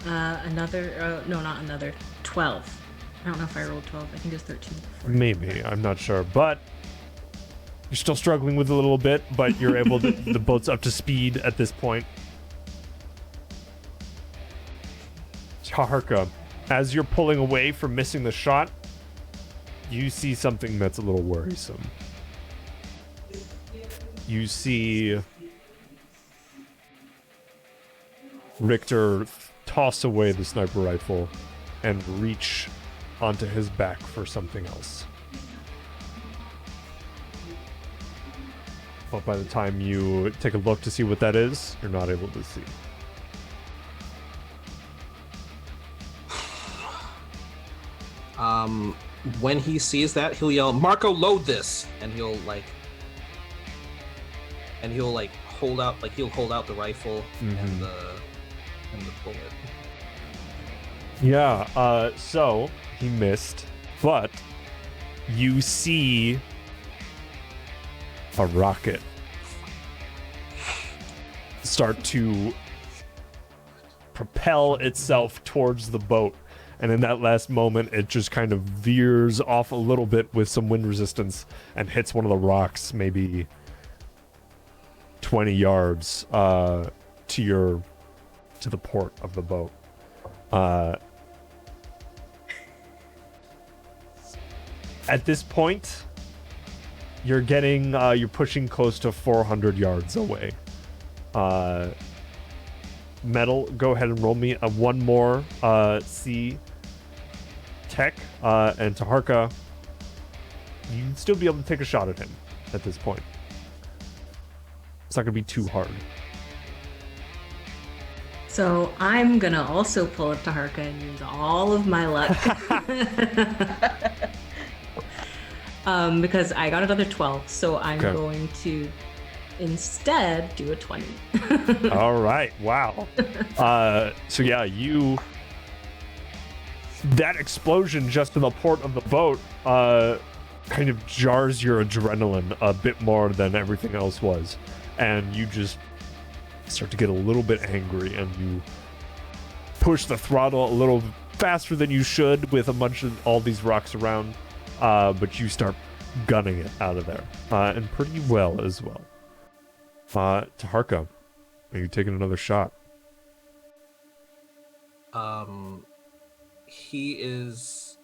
Another, no, not another, 12. I don't know if I rolled 12. I think it was 13 before. Maybe, I'm not sure, but you're still struggling with it a little bit, but you're able to, the boat's up to speed at this point. Taharka, as you're pulling away from missing the shot, you see something that's a little worrisome. You see Richter toss away the sniper rifle and reach onto his back for something else. But by the time you take a look to see what that is, you're not able to see. When he sees that, he'll yell, "Marco, load this!" And he'll hold out the rifle and the bullet. Yeah, so he missed, but you see a rocket start to propel itself towards the boat. And in that last moment, it just kind of veers off a little bit with some wind resistance and hits one of the rocks, maybe 20 yards to your to the port of the boat. At this point, you're pushing close to 400 yards away. Metal, go ahead and roll me one more sea tech, and Taharka, you'd still be able to take a shot at him at this point. It's not going to be too hard. So I'm gonna also pull up Taharka and use all of my luck. Because I got another 12, so I'm going to instead do a 20. All right, wow. So yeah, that explosion just in the port of the boat kind of jars your adrenaline a bit more than everything else was, and you just start to get a little bit angry, and you push the throttle a little faster than you should with a bunch of all these rocks around, but you start gunning it out of there, and pretty well as well. Taharka, are you taking another shot? He is,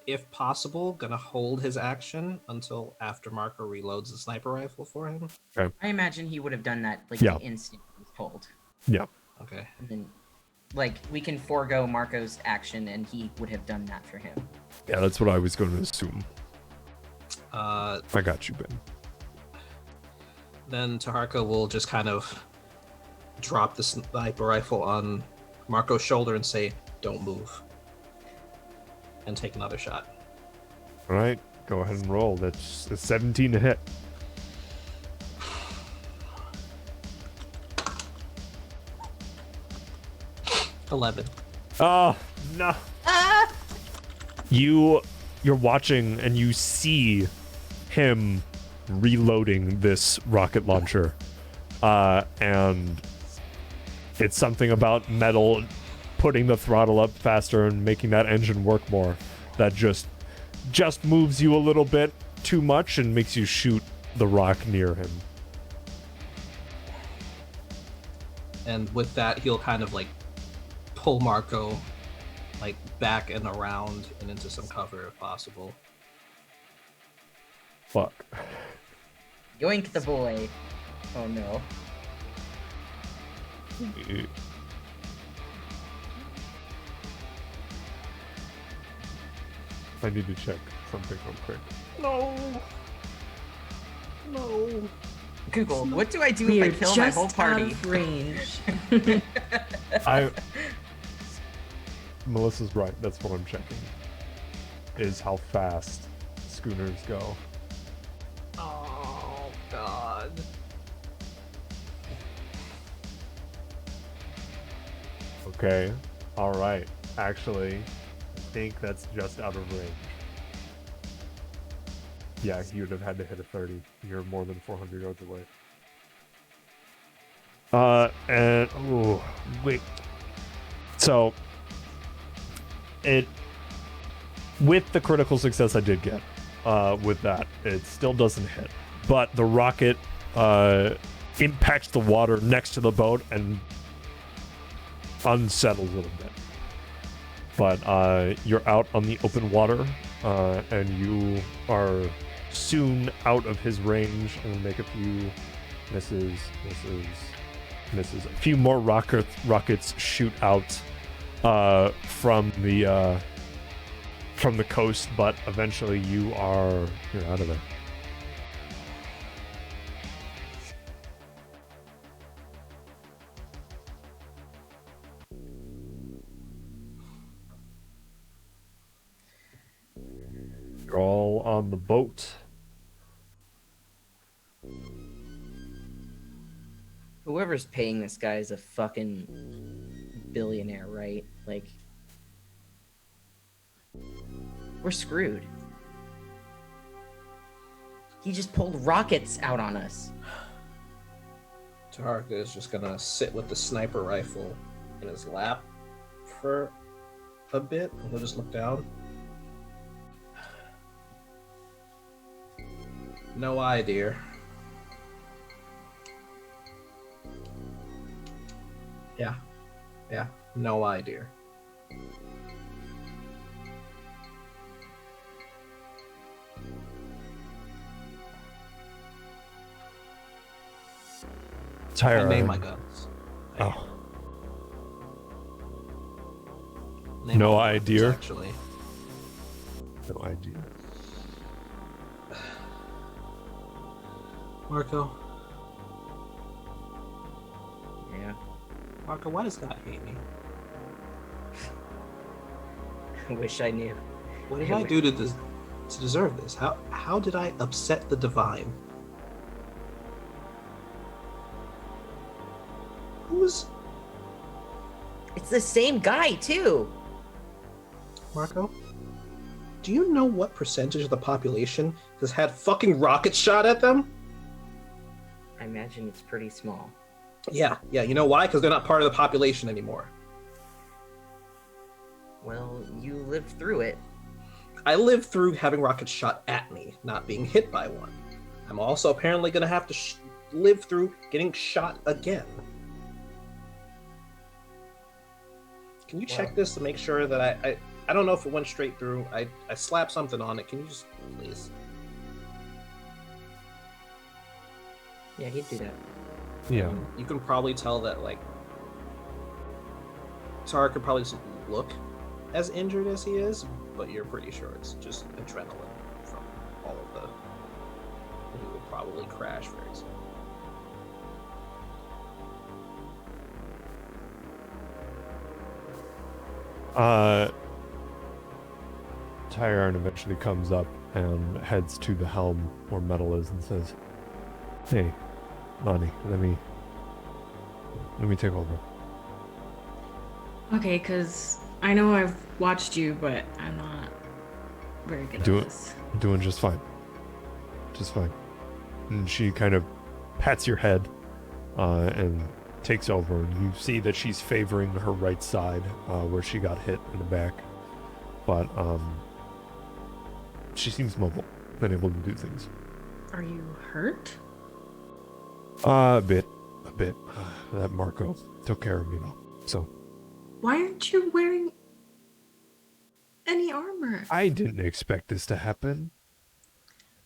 if possible, gonna hold his action until after Marco reloads the sniper rifle for him. Okay. I imagine he would have done that the instant he was told. Yeah. Okay. And then, we can forego Marco's action, and he would have done that for him. Yeah, that's what I was going to assume. I got you, Ben. Then Taharka will just kind of drop the sniper rifle on Marco's shoulder and say, "Don't move," and take another shot. All right, go ahead and roll. That's a 17 to hit. $11. Oh, no. You're watching and you see him reloading this rocket launcher. And it's something about Metal putting the throttle up faster and making that engine work more that just moves you a little bit too much and makes you shoot the rock near him. And with that, he'll kind of pull Marco back and around and into some cover if possible. Fuck. Yoink the boy. Oh no. I need to check something real quick. No. Google, what do I do if I kill my whole party? Out of range. Melissa's right. That's what I'm checking. Is how fast schooners go. Oh, God. Okay. All right. Actually, I think that's just out of range. Yeah, you would have had to hit a 30. You're more than 400 yards away. Wait. So, with the critical success I did get, with that, it still doesn't hit. But the rocket, impacts the water next to the boat and unsettles a little bit. But, you're out on the open water, and you are soon out of his range. I'm gonna make a few misses. A few more rockets shoot out from the coast, but eventually you're out of there. You're all on the boat. Whoever's paying this guy is a fucking billionaire, right? We're screwed. He just pulled rockets out on us. Taharka is just gonna sit with the sniper rifle in his lap for a bit, and he'll just look down. No eye, dear. Yeah, Yeah, no idea. Tyra. I name my guns. Oh. Name No all the guns, idea? Actually. No idea. Marco. Yeah. Marco, why does God hate me? I wish I knew. What did I do to deserve this? How did I upset the divine? Who's It's the same guy too. Marco? Do you know what percentage of the population has had fucking rockets shot at them? I imagine it's pretty small. Yeah. You know why? Because they're not part of the population anymore. Well, you lived through it. I lived through having rockets shot at me, not being hit by one. I'm also apparently going to have to live through getting shot again. Can you check this to make sure that I don't know if it went straight through. I slapped something on it. Can you just, please? Yeah, he'd do that. Yeah. You can probably tell that, like, Tara could probably just look as injured as he is, but you're pretty sure it's just adrenaline from all of the... He will probably crash very soon. Tyron eventually comes up and heads to the helm where Metal is and says, "Hey, Lonnie, let me take over." Okay, because I know I've watched you, but I'm not very good at this. Doing just fine. Just fine. And she kind of pats your head and takes over. And you see that she's favoring her right side where she got hit in the back. But she seems mobile and able to do things. Are you hurt? A bit. That Marco took care of me though. So. Why aren't you wearing any armor? I didn't expect this to happen.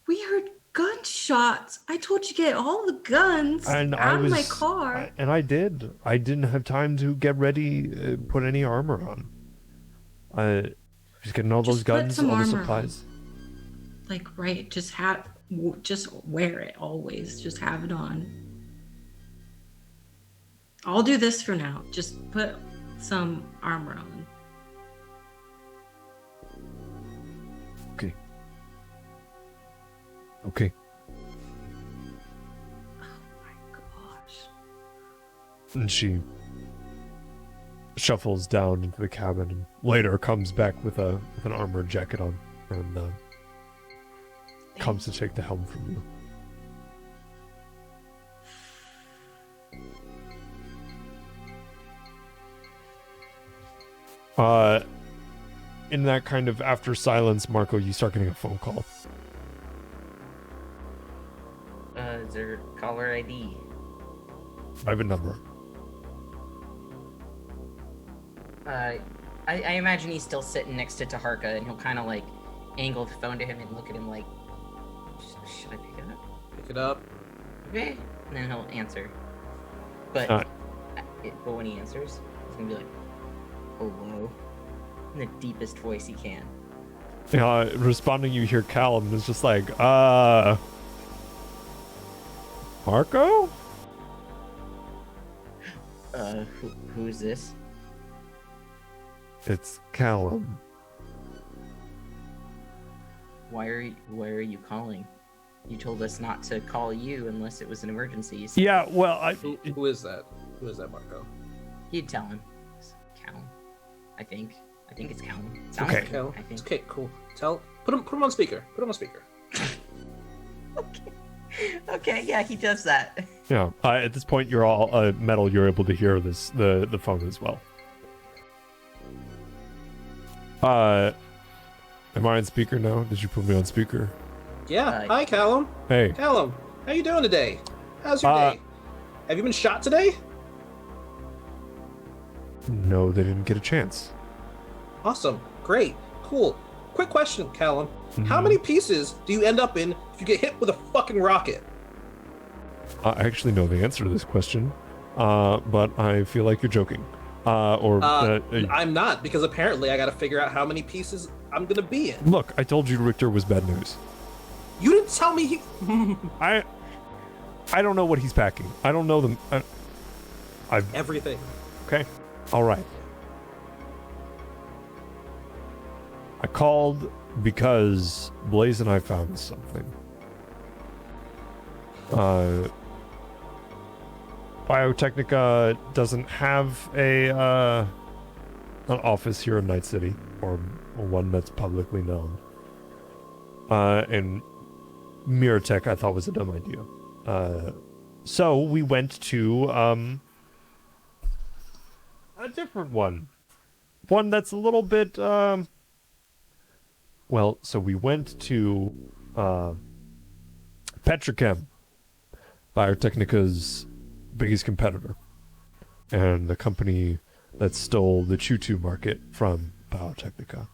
We heard gunshots. I told you to get all the guns out of my car. And I did. I didn't have time to get ready, put any armor on. Just getting all those guns, all the supplies. Like, right, just wear it always. Just have it on. I'll do this for now. Just put some armor on. Okay. Oh my gosh. And she shuffles down into the cabin and later comes back with an armored jacket on and comes to take the helm from you. In that kind of after silence, Marco, you start getting a phone call. Is there caller ID? Private number. I imagine he's still sitting next to Taharka, and he'll kind of like angle the phone to him and look at him like, should I pick it up? Pick it up. Okay. And then he'll answer. But when he answers, he's gonna be like, hello, in the deepest voice he can. Responding, you hear Callum is just like, Marco? Who's this? It's Callum. Why are you calling? You told us not to call you unless it was an emergency. So Yeah, well, Who is that? Who is that, Marco? You'd tell him. It's Callum. I think it's Callum. Sounds Okay. like Callum. I think. Okay, cool. Put him on speaker. Put him on speaker. Okay, yeah, he does that. Yeah. At this point, you're all Metal. You're able to hear the phone as well. Am I on speaker now? Did you put me on speaker? Yeah. Hi, Callum. Hey. Callum, how you doing today? How's your day? Have you been shot today? No, they didn't get a chance. Awesome. Great. Cool. Quick question, Callum. How many pieces do you end up in if you get hit with a fucking rocket? I actually know the answer to this question, but I feel like you're joking. I'm not, because apparently I gotta figure out how many pieces I'm gonna be in. Look, I told you Richter was bad news. You didn't tell me he... I don't know what he's packing. I don't know them. Everything. Okay. All right. I called because Blaze and I found something. Biotechnica doesn't have an office here in Night City, or one that's publicly known. And Miratech I thought was a dumb idea. So we went to a different one. One that's a little bit well, so we went to Petrochem, Biotechnica's biggest competitor, and the company that stole the Choo-Choo market from Biotechnica.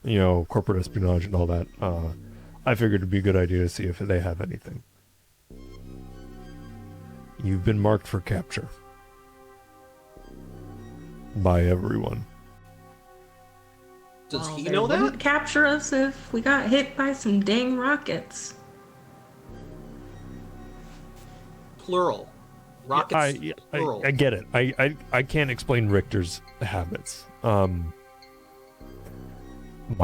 You know, corporate espionage and all that. I figured it'd be a good idea to see if they have anything. You've been marked for capture. By everyone. Does he They know wouldn't that? capture us if we got hit by some dang rockets. Plural. Rockets, plural. I get it. I can't explain Richter's habits. My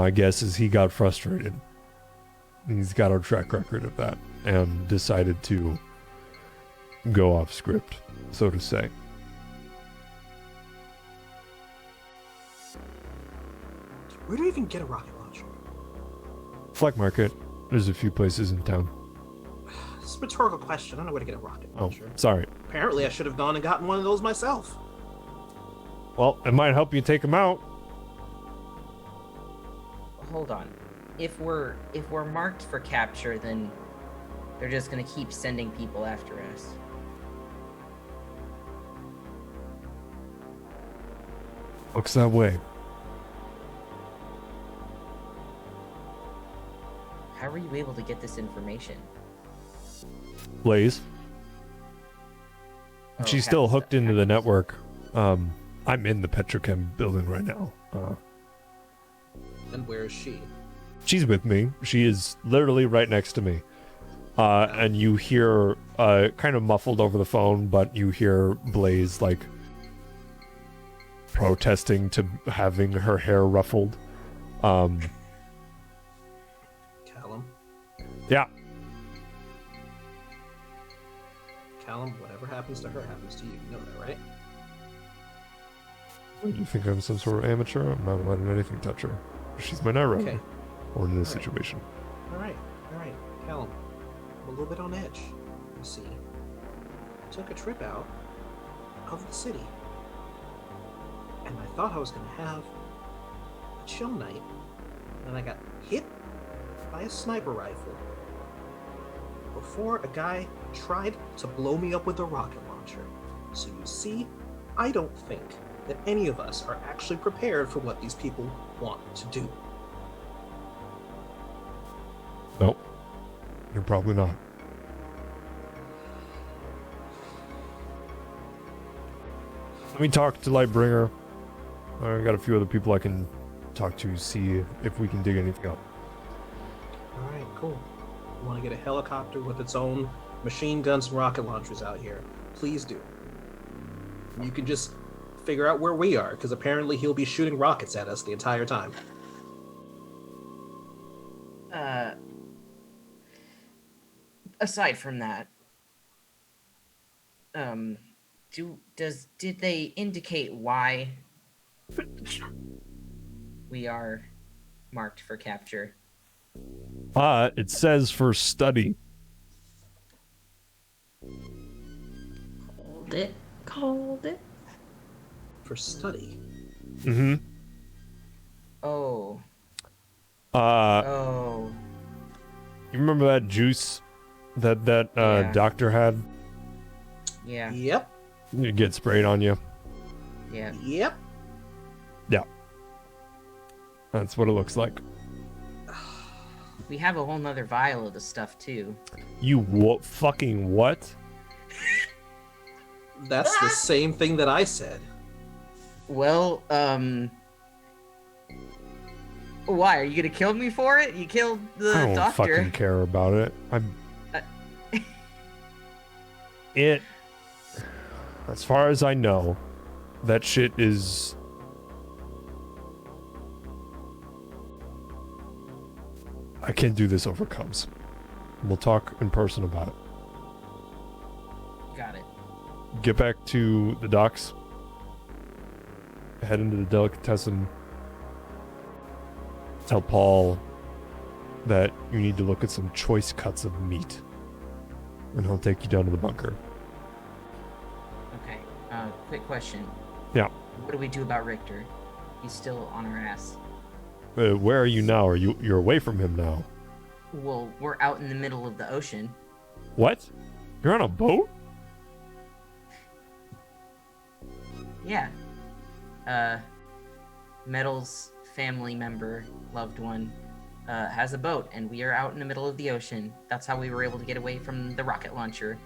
guess is he got frustrated. He's got a track record of that and decided to go off script, so to say. Where do you even get a rocket launcher? Fleck Market. There's a few places in town. This is a rhetorical question. I don't know where to get a rocket Oh, launcher. sorry. Apparently I should have gone and gotten one of those myself. Well, it might help you take him out. Hold on. If we're marked for capture, then they're just gonna keep sending people after us. Looks that way. How were you able to get this information? Blaze. Oh, She's still hooked into the hackers. network. I'm in the Petrochem building right now. And where is she? She's with me. She is literally right next to me. And you hear, kind of muffled over the phone, but you hear Blaze, like, protesting to having her hair ruffled. Callum? Yeah. Callum, whatever happens to her happens to you. You know that, right? You think I'm some sort of amateur? I'm not letting anything touch her. She's my night rider. Okay. Or in this Alright. situation. Alright. Callum, I'm a little bit on edge. You see, I took a trip out of the city. And I thought I was going to have a chill night. And I got hit by a sniper rifle before a guy tried to blow me up with a rocket launcher. So you see, I don't think that any of us are actually prepared for what these people want to do. Nope. You're probably not. Let me talk to Lightbringer. I got a few other people I can talk to, see if we can dig anything up. Alright, cool. You want to get a helicopter with its own machine guns and rocket launchers out here? Please do. You can just figure out where we are, because apparently he'll be shooting rockets at us the entire time. Aside from that, did they indicate why we are marked for capture? It says for study. Called it. For study. Mm-hmm. Oh. Uh, Oh. you remember that juice that Yeah. doctor had? Yeah. Yep. It get sprayed on you. Yeah. Yep. Yeah. That's what it looks like. We have a whole nother vial of the stuff too. You fucking what? That's the same thing that I said. Well, why? Are you gonna kill me for it? You killed the I don't doctor. fucking care about it. It, as far as I know, that shit is... I can't do this over comms. We'll talk in person about it. Got it. Get back to the docks. Head into the delicatessen. Tell Paul that you need to look at some choice cuts of meat. And he'll take you down to the bunker. Okay. Quick question. Yeah. What do we do about Richter? He's still on our ass. Where are you now? You're away from him now. Well, we're out in the middle of the ocean. What? You're on a boat? Yeah. Metal's family member, loved one, has a boat, and we are out in the middle of the ocean. That's how we were able to get away from the rocket launcher.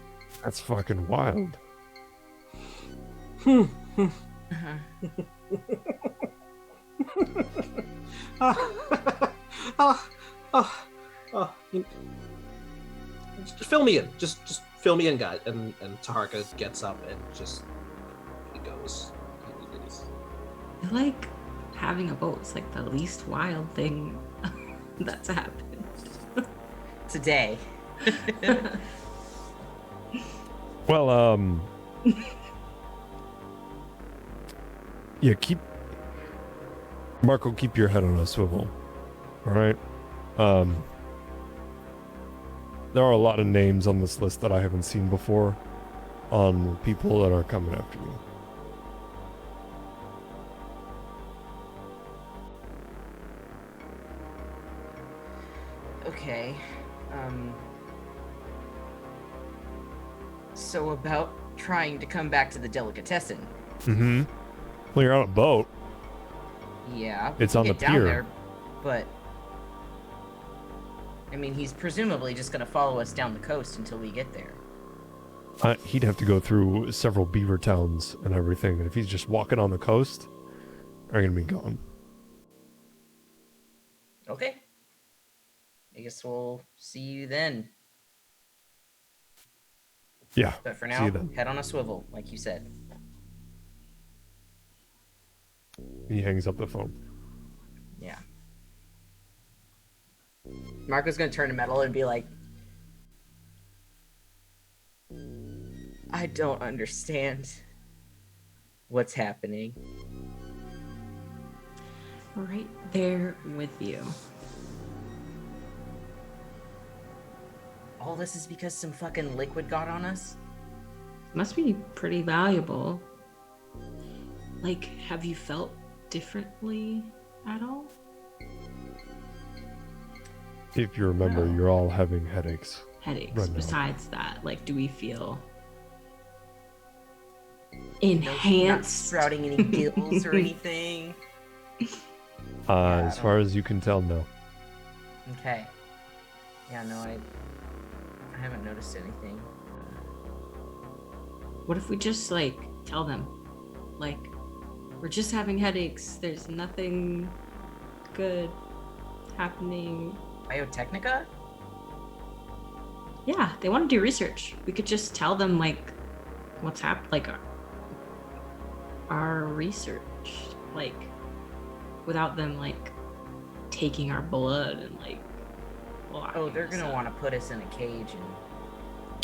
That's fucking wild. Just fill me in. Just fill me in, guys. And Taharka gets up and he goes. I feel like having a boat is like the least wild thing that's happened Today. Well, yeah, Marco, keep your head on a swivel. All right? There are a lot of names on this list that I haven't seen before on people that are coming after you. Okay. So about trying to come back to the delicatessen. Mm-hmm. Well, you're on a boat. Yeah. It's we on get the down pier. There, but I mean, he's presumably just gonna follow us down the coast until we get there. He'd have to go through several beaver towns and everything. And if he's just walking on the coast, they're gonna be gone. Okay. I guess we'll see you then. Yeah. But for see now, you then. head on a swivel, like you said. He hangs up the phone. Yeah. Marco's gonna turn to Metal and be like, I don't understand what's happening. right there with you. All this is because some fucking liquid got on us? Must be pretty valuable. Like, have you felt differently at all? If you remember, No. you're all having headaches. Headaches. Right now. Besides that, like, do we feel Not enhanced? sprouting any gills or anything? As far as you can tell, no. Okay. Yeah, no, I haven't noticed anything. What if we just, like, tell them, like, we're just having headaches, there's nothing good happening? Biotechnica? Yeah, they want to do research. We could just tell them, like, what's happened, like, our research, like, without them, like, taking our blood and, like, Oh, they're gonna want to put us in a cage and...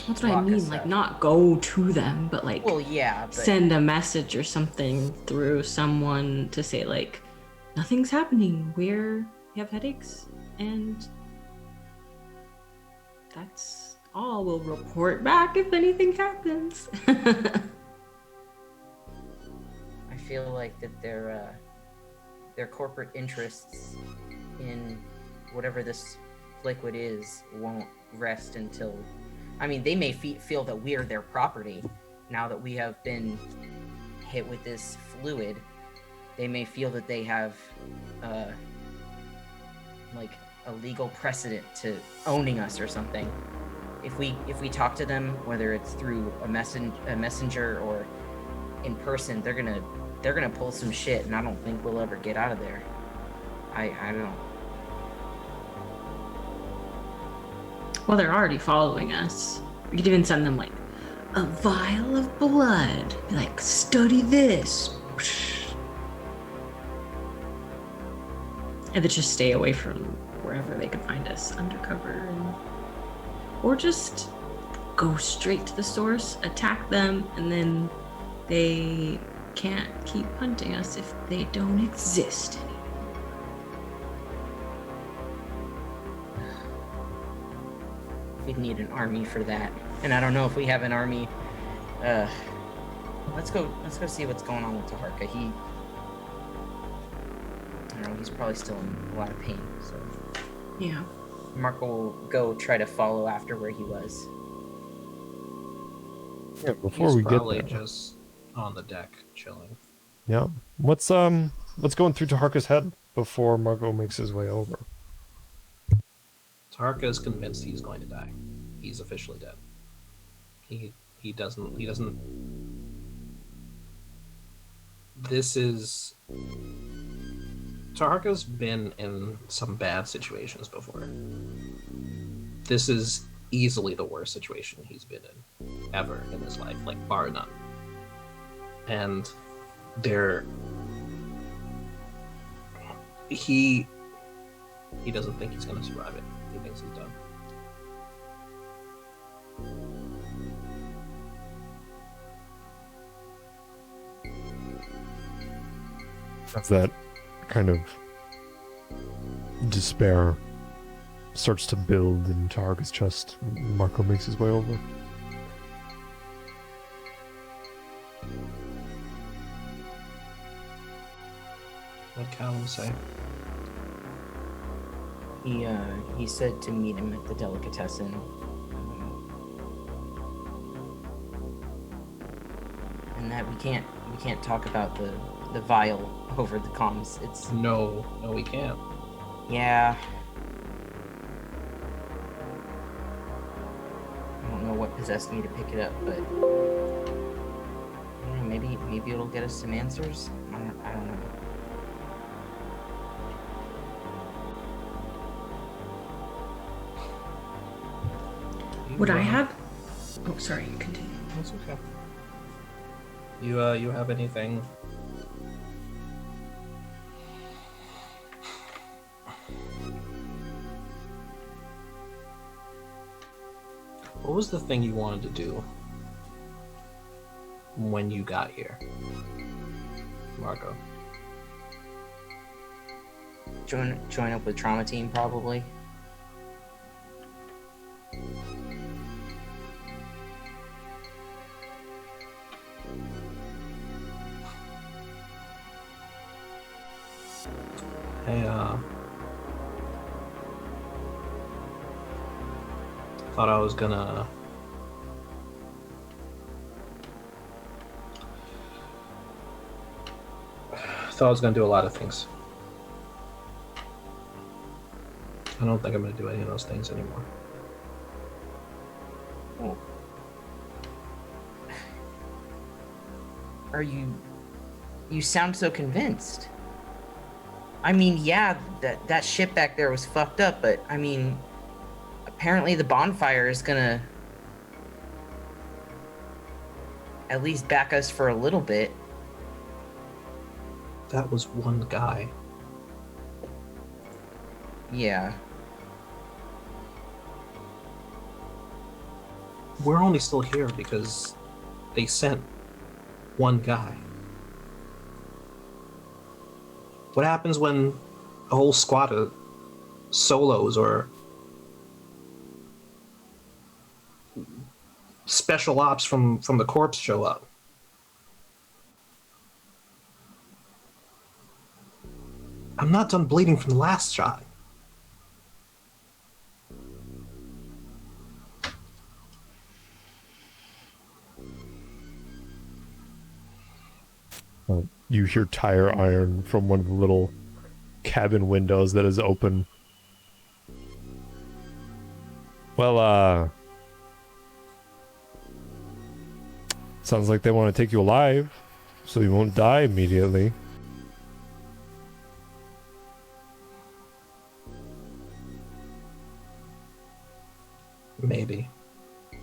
That's what I lock mean, us like, up. not go to them, but, like, Well, yeah, but... send a message or something through someone to say, like, nothing's happening, we have headaches, and that's all. We'll report back if anything happens. I feel like that their corporate interests in whatever this liquid is won't rest until... I mean, they may feel that we're their property now that we have been hit with this fluid, they may feel that they have like a legal precedent to owning us or something. If we talk to them, whether it's through a messenger or in person, they're gonna pull some shit, and I don't think we'll ever get out of there. I don't know. Well, they're already following us. We could even send them like a vial of blood. Be like, study this. And then just stay away from wherever they could find us undercover, or just go straight to the source, attack them, and then they can't keep hunting us if they don't exist anymore. We'd need an army for that, and I don't know if we have an army. Let's go see what's going on with Taharka. I don't know, he's probably still in a lot of pain, so Yeah. Marco will go try to follow after where he was. Yeah, before He's we get probably there. just on the deck chilling. Yeah. What's going through Taharka's head before Marco makes his way over? Tarka is convinced he's going to die. He's officially dead. He doesn't. This is. Tarka's been in some bad situations before. This is easily the worst situation he's been in ever in his life, like bar none. And he doesn't think he's going to survive it. He thinks he's done. As that kind of despair starts to build in Taharka's chest, Marco makes his way over. What'd Callum say? He said to meet him at the delicatessen. And that we can't talk about the vial over the comms. It's No, we can't. yeah. I don't know what possessed me to pick it up, but I don't know, maybe it'll get us some answers. I don't know. Would I have? Oh, sorry. Continue. That's okay. You have anything? What was the thing you wanted to do when you got here, Marco? Join up with Trauma Team, probably. Hey, thought I was gonna do a lot of things. I don't think I'm gonna do any of those things anymore. Oh. Are you sound so convinced. I mean, yeah, that ship back there was fucked up, but I mean, apparently the bonfire is gonna at least back us for a little bit. That was one guy. Yeah. We're only still here because they sent one guy. What happens when a whole squad of solos or special ops from the corps show up? I'm not done bleeding from the last shot. You hear tire iron from one of the little cabin windows that is open. Well, sounds like they want to take you alive, so you won't die immediately. Maybe. I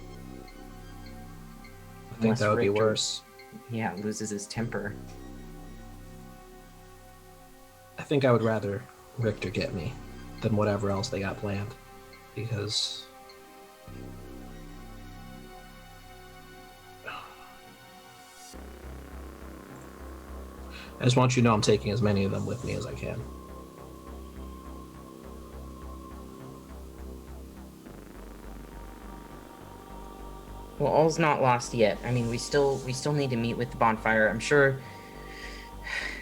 think Unless that would be Richter, worse. Yeah, loses his temper. I think I would rather Richter get me than whatever else they got planned. Because I just want you to know I'm taking as many of them with me as I can. Well, all's not lost yet. I mean, we still need to meet with the bonfire. I'm sure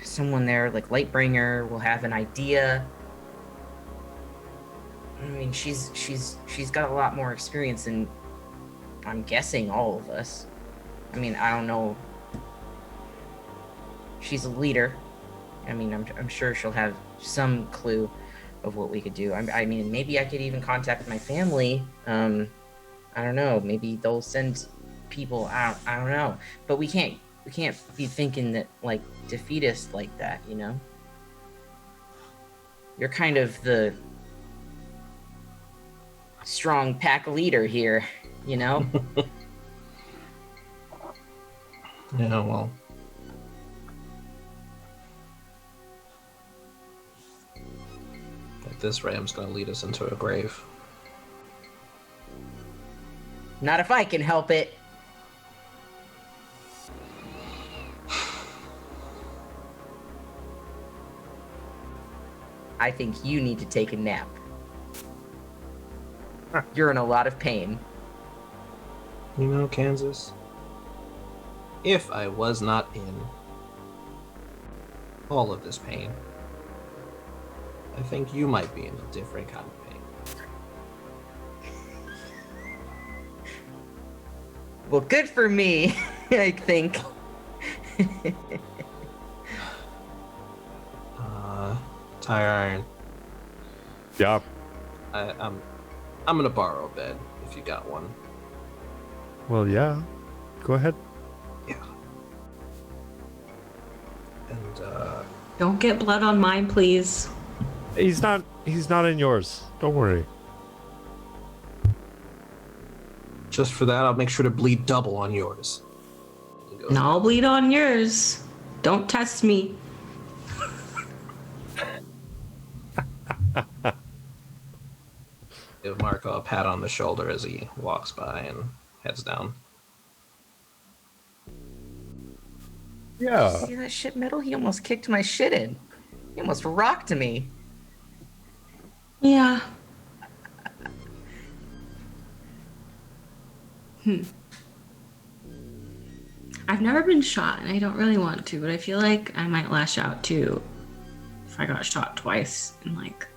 someone there, like Lightbringer, will have an idea. I mean, she's got a lot more experience than, I'm guessing, all of us. I mean, I don't know. She's a leader. I mean, I'm sure she'll have some clue of what we could do. I mean, maybe I could even contact my family. I don't know. Maybe they'll send people out. I don't know. But we can't be thinking that, like, defeatist like that, you know? You're kind of the strong pack leader here, you know? Yeah, well. At this rate, I'm just going to lead us into a grave. Not if I can help it. I think you need to take a nap. You're in a lot of pain. You know, Kansas, if I was not in all of this pain, I think you might be in a different kind of pain. Well, good for me, I think. Tire iron. Yeah. I'm gonna borrow a bed if you got one. Well, yeah. Go ahead. Yeah. And Don't get blood on mine, please. He's not in yours. Don't worry. just for that, I'll make sure to bleed double on yours. And I'll bleed on yours. Don't test me. Give Marco a pat on the shoulder as he walks by and heads down. Yeah. See that shit metal? He almost kicked my shit in. He almost rocked me. Yeah. I've never been shot, and I don't really want to, but I feel like I might lash out too if I got shot twice in like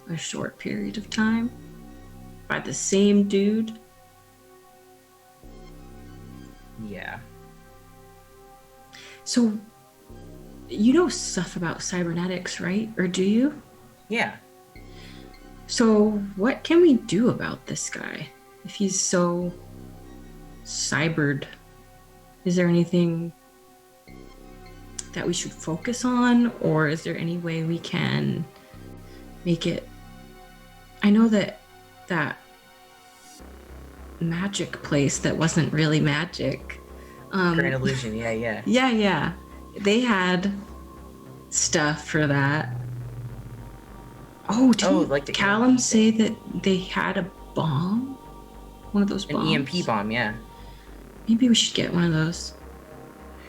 a short period of time by the same dude. Yeah. So, you know stuff about cybernetics, right? Or do you? Yeah. So, what can we do about this guy if he's so cybered? Is there anything that we should focus on, or is there any way we can make it? I know that magic place that wasn't really magic. Grand illusion, yeah. Yeah. They had stuff for that. Oh, didn't like the Callum EMP say that they had a bomb? One of those An bombs? EMP bomb, yeah. Maybe we should get one of those.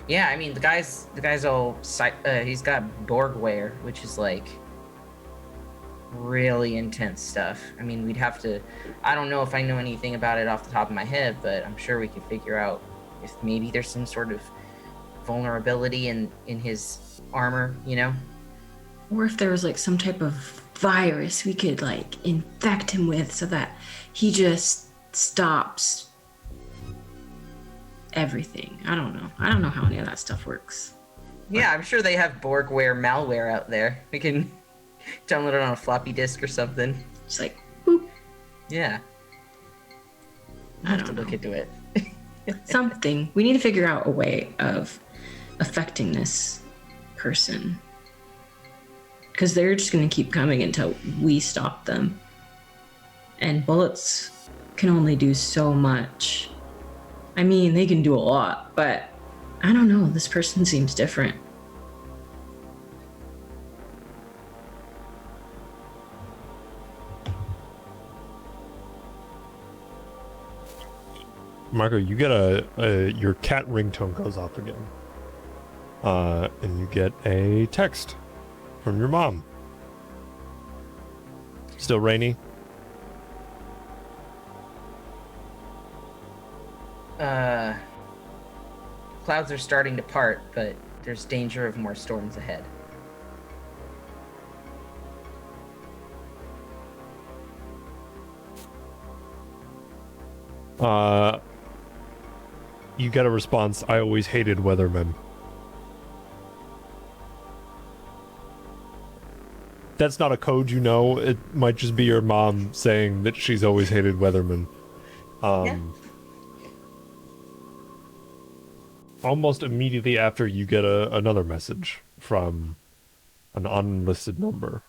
Yeah, I mean, the guy's all, he's got Borgware, which is like really intense stuff. I mean, we'd have to, I don't know if I know anything about it off the top of my head, but I'm sure we could figure out if maybe there's some sort of vulnerability in his armor, you know? Or if there was like some type of virus we could like infect him with so that he just stops everything. I don't know how any of that stuff works. Yeah, I'm sure they have Borgware malware out there. We can download it on a floppy disk or something. It's like, boop. Yeah. I have to look into it. Something. We need to figure out a way of affecting this person. Because they're just going to keep coming until we stop them. And bullets can only do so much. I mean, they can do a lot, but I don't know. This person seems different. Marco, you get your cat ringtone goes off again. And you get a text from your mom. Still rainy? Clouds are starting to part, but there's danger of more storms ahead. You get a response, I always hated weathermen. That's not a code, you know. It might just be your mom saying that she's always hated weathermen. Yeah. Almost immediately after, you get another message from an unlisted number.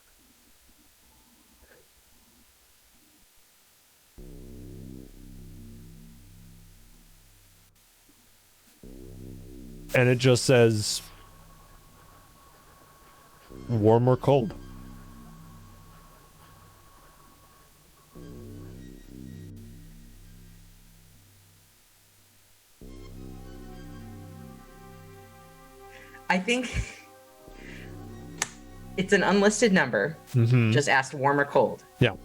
And it just says, warm or cold. I think it's an unlisted number. Mm-hmm. Just asked warm or cold. Yeah.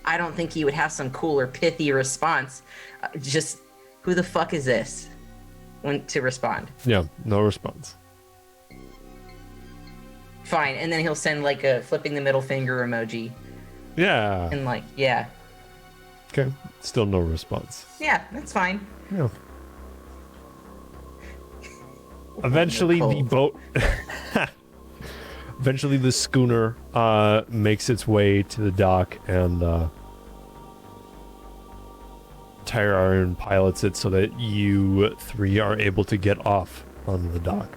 I don't think he would have some cool or pithy response. Just, who the fuck is this? Want to respond. Yeah, no response. Fine, and then he'll send like a flipping the middle finger emoji. Yeah. And like, yeah. Okay, still no response. Yeah, that's fine. Yeah. Eventually the boat... Eventually the schooner makes its way to the dock, and Tire Iron pilots it so that you three are able to get off onto the dock.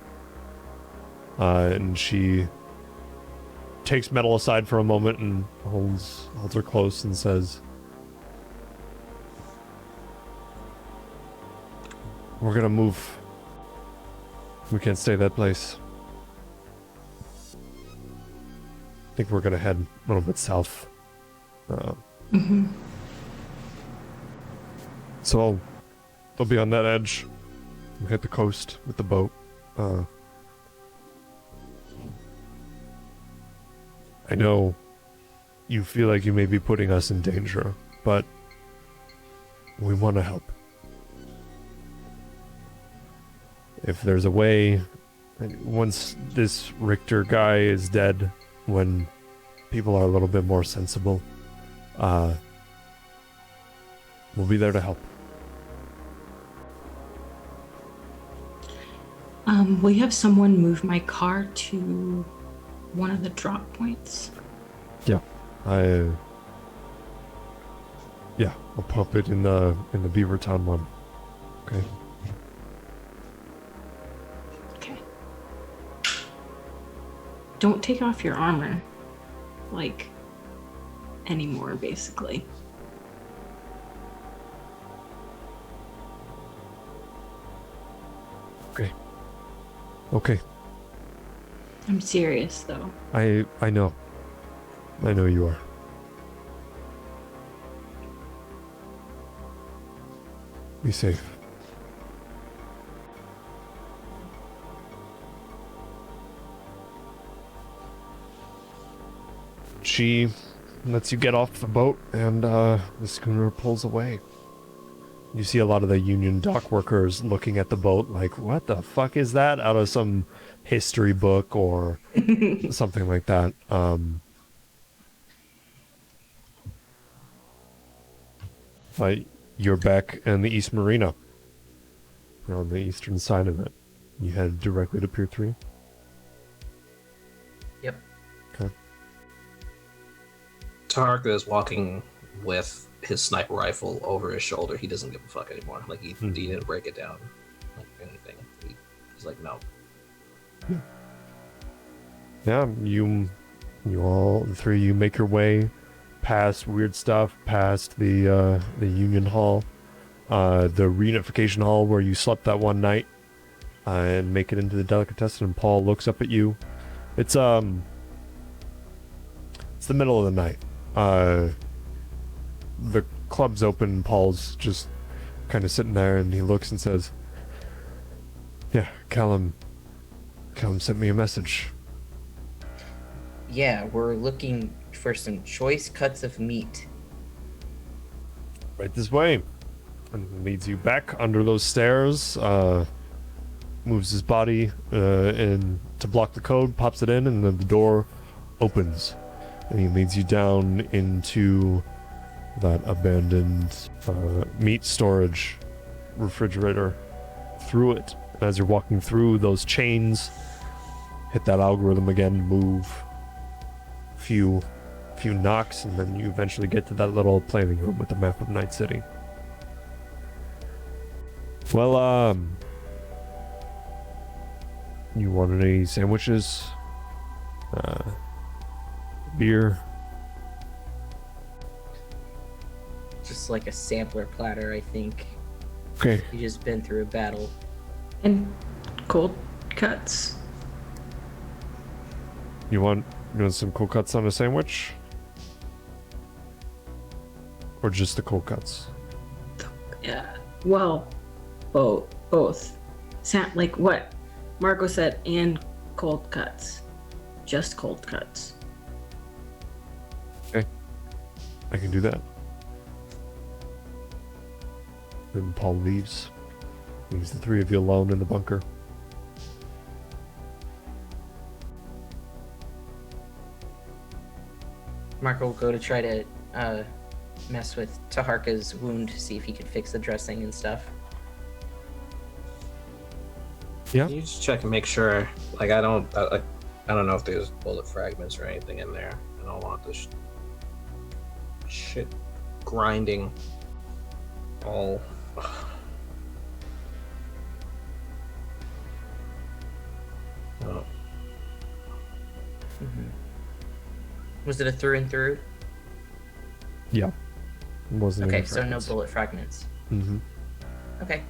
And she takes Metal aside for a moment and holds her close and says, "We're gonna move. We can't stay that place. I think we're gonna head a little bit south. So I'll be on that edge. We'll hit the coast with the boat. I know you feel like you may be putting us in danger, but we want to help. If there's a way, once this Richter guy is dead, when people are a little bit more sensible, we'll be there to help." Will you have someone move my car to one of the drop points? Yeah, I'll pump it in the Beavertown one. Okay. Okay. Don't take off your armor, like, anymore, basically. Okay. I'm serious, though. I know. I know you are. Be safe. She lets you get off the boat, and the schooner pulls away. You see a lot of the Union dock workers looking at the boat like, what the fuck is that? Out of some history book or something like that. You're back in the East Marina. You're on the eastern side of it. You head directly to Pier 3? Yep. Okay. Tarka is walking with his sniper rifle over his shoulder. He doesn't give a fuck anymore. Like, he didn't break it down. Like, anything. He's like, no. Yeah, you all, the three of you make your way past weird stuff, past the Union Hall, the reunification hall where you slept that one night, and make it into the delicatessen. And Paul looks up at you. It's the middle of the night. The club's open. Paul's just kind of sitting there, and he looks and says, "Yeah, Callum sent me a message." Yeah, we're looking for some choice cuts of meat. Right this way. And leads you back under those stairs, moves his body in to block the code, pops it in, and then the door opens. And he leads you down into that abandoned meat storage refrigerator. Through it. And as you're walking through, those chains hit that algorithm again, move few knocks, and then you eventually get to that little planning room with the map of Night City. Well, you want any sandwiches? Beer? Just like a sampler platter, I think. Okay. You just been through a battle. And cold cuts. You want some cold cuts on a sandwich? Or just the cold cuts? Yeah. Well, both. Like what Marco said, and cold cuts. Just cold cuts. Okay. I can do that. Then Paul leaves. Leaves the three of you alone in the bunker. Marco will go to try to mess with Taharka's wound, see if he could fix the dressing and stuff. Yeah. Can you just check and make sure? Like, I don't know if there's bullet fragments or anything in there. I don't want this shit grinding all. Oh. Mm-hmm. Was it a through and through? Yeah. It wasn't Okay, any so no fragments. bullet fragments. Mm-hmm. Okay.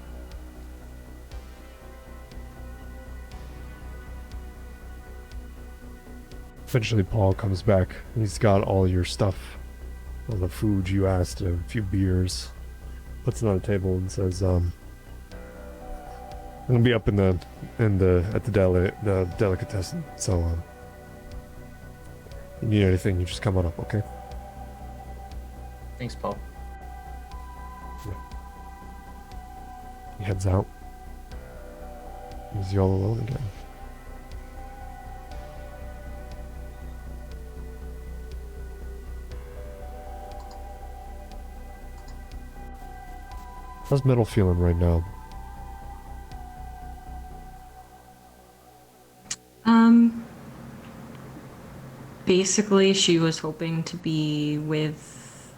Eventually Paul comes back. He's got all your stuff. All the food you asked, a few beers. Puts it on a table and says, I'm gonna be up at the delicatessen. So you need anything, you just come on up, okay? Thanks, Paul. He heads out. Leaves you all alone again. How's Metal feeling right now? Basically, she was hoping to be with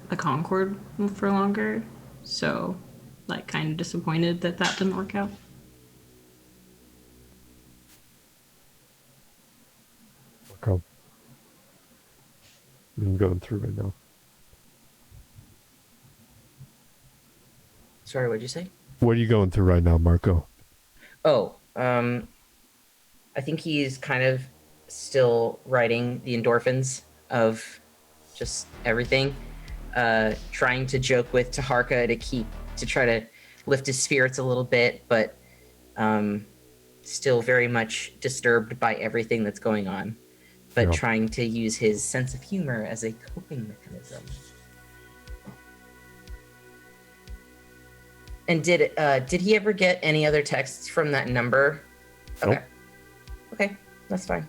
the Concord for longer, so, like, kind of disappointed that didn't work out. Okay. I'm going through right now. Sorry, what'd you say? What are you going through right now, Marco? Oh, I think he's kind of still riding the endorphins of just everything. Trying to joke with Taharka to try to lift his spirits a little bit, but still very much disturbed by everything that's going on. But Yeah. trying to use his sense of humor as a coping mechanism. And did he ever get any other texts from that number? Nope. Okay. Okay, that's fine.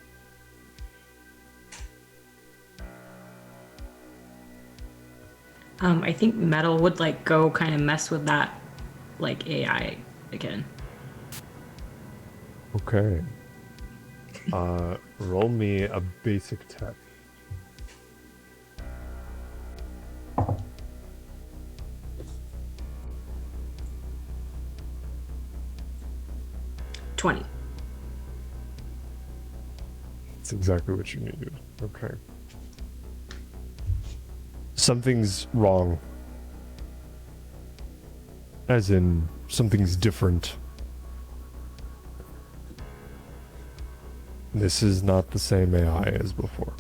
I think Metal would like go kind of mess with that like AI again. Okay. Roll me a basic tech. $20. That's exactly what you needed. Okay. Something's wrong. As in, something's different. This is not the same AI as before.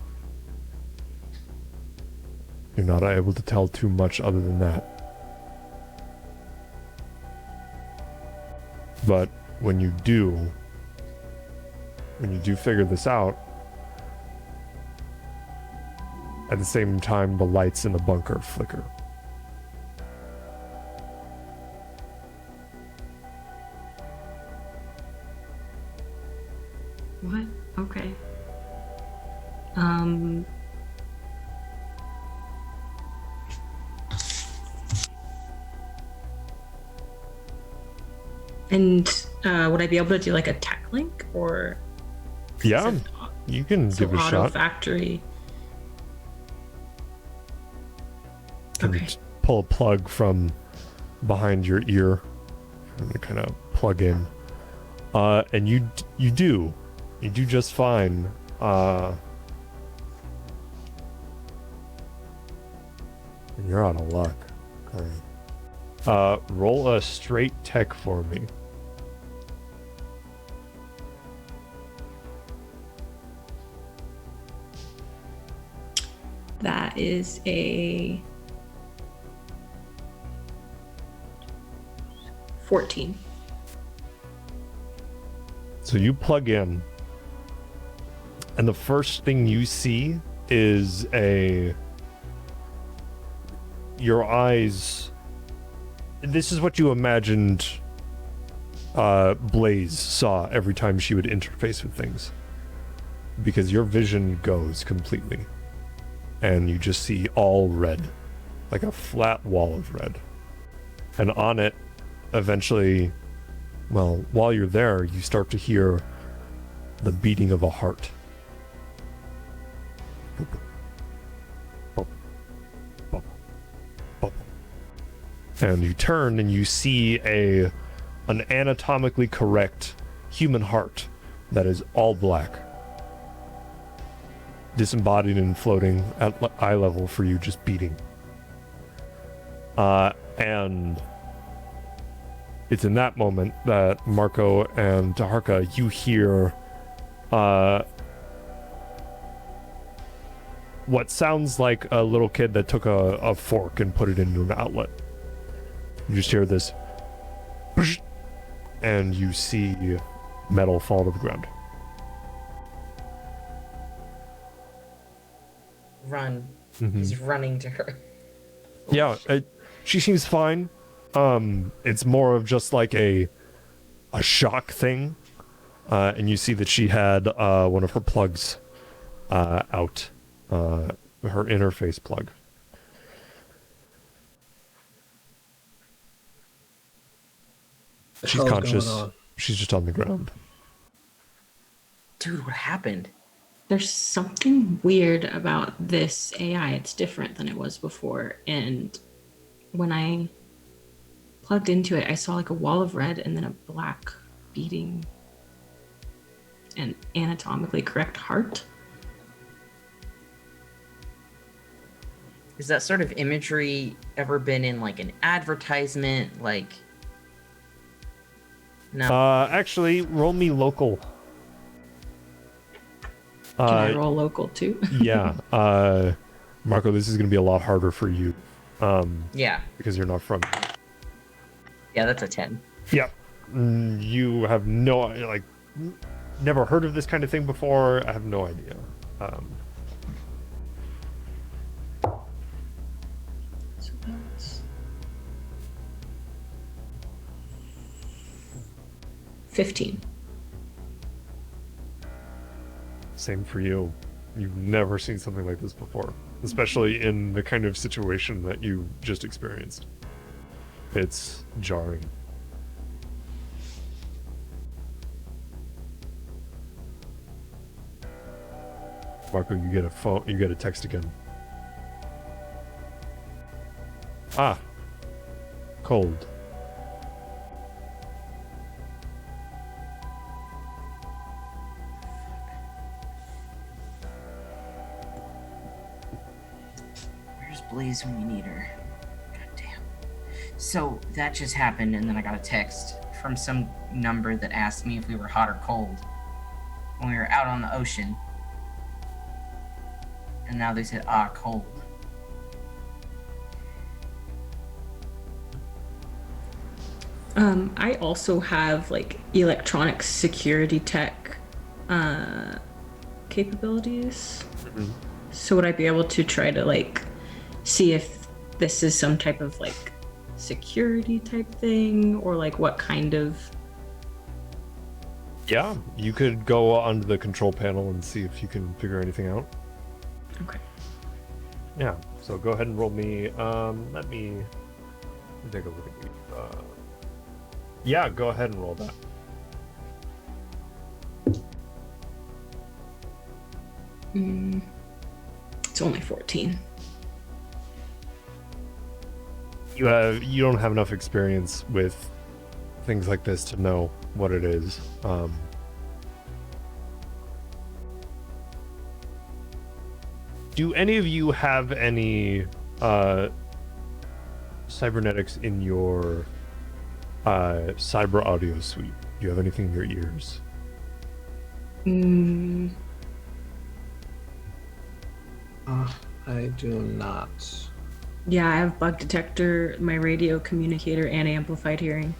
You're not able to tell too much other than that. But when you do figure this out, at the same time the lights in the bunker flicker. What? Okay. And would I be able to do like a tech link or? Yeah, is it- you can so give it a auto shot. factory. And Okay. pull a plug from behind your ear and kind of plug in. And you do just fine. And you're out of luck. Okay. Roll a straight tech for me. That is a 14. So you plug in, and the first thing you see is your eyes. This is what you imagined Blaze saw every time she would interface with things. Because your vision goes completely. And you just see all red. Like a flat wall of red. And on it, eventually, well, while you're there, you start to hear the beating of a heart. And you turn and you see an anatomically correct human heart that is all black. Disembodied and floating at eye level for you, just beating. And it's in that moment that Marco and Taharka, you hear what sounds like a little kid that took a fork and put it into an outlet. You just hear this, and you see Metal fall to the ground. Run. Mm-hmm. He's running to her. Yeah, she seems fine. It's more of just like a shock thing. And you see that she had one of her plugs out. Her interface plug. The She's hell's conscious. going on? She's just on the ground. Dude, what happened? There's something weird about this AI. It's different than it was before. And when I plugged into it, I saw like a wall of red and then a black beating and anatomically correct heart. Is that sort of imagery ever been in like an advertisement? Like, no. Actually, roll me local. Can I roll local too? Yeah. Marco, this is going to be a lot harder for you. Yeah. Because you're not from. Yeah, that's a 10. Yep. You have never heard of this kind of thing before. I have no idea. So that's 15. Same for you. You've never seen something like this before. especially in the kind of situation that you just experienced. It's jarring. Marco, you get a text again. Ah. Cold. Where's Blaze when you need her? God damn. So that just happened, and then I got a text from some number that asked me if we were hot or cold when we were out on the ocean. And now they said, cold. I also have like electronic security tech capabilities. Mm-hmm. So would I be able to try to like see if this is some type of like security type thing, or like what kind of... Yeah, you could go onto the control panel and see if you can figure anything out. Okay. Yeah, so go ahead and roll me. Let me take a look at you. Yeah, go ahead and roll that. It's only 14. You don't have enough experience with things like this to know what it is. Do any of you have any cybernetics in your cyber audio suite? Do you have anything in your ears? I do not. Yeah, I have bug detector, my radio communicator, and amplified hearing.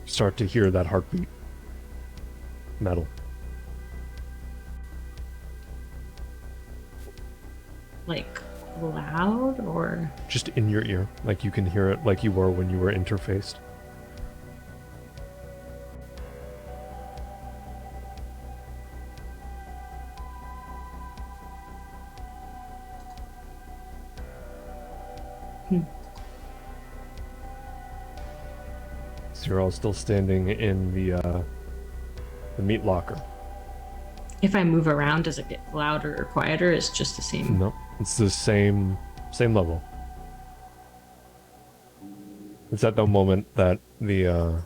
Start to hear that heartbeat. Metal. Like loud or... Just in your ear, like you can hear it like you were when you were interfaced. So you're all still standing in the meat locker. If I move around, does it get louder or quieter? It's just the same. No, it's the same level. It's at the moment that the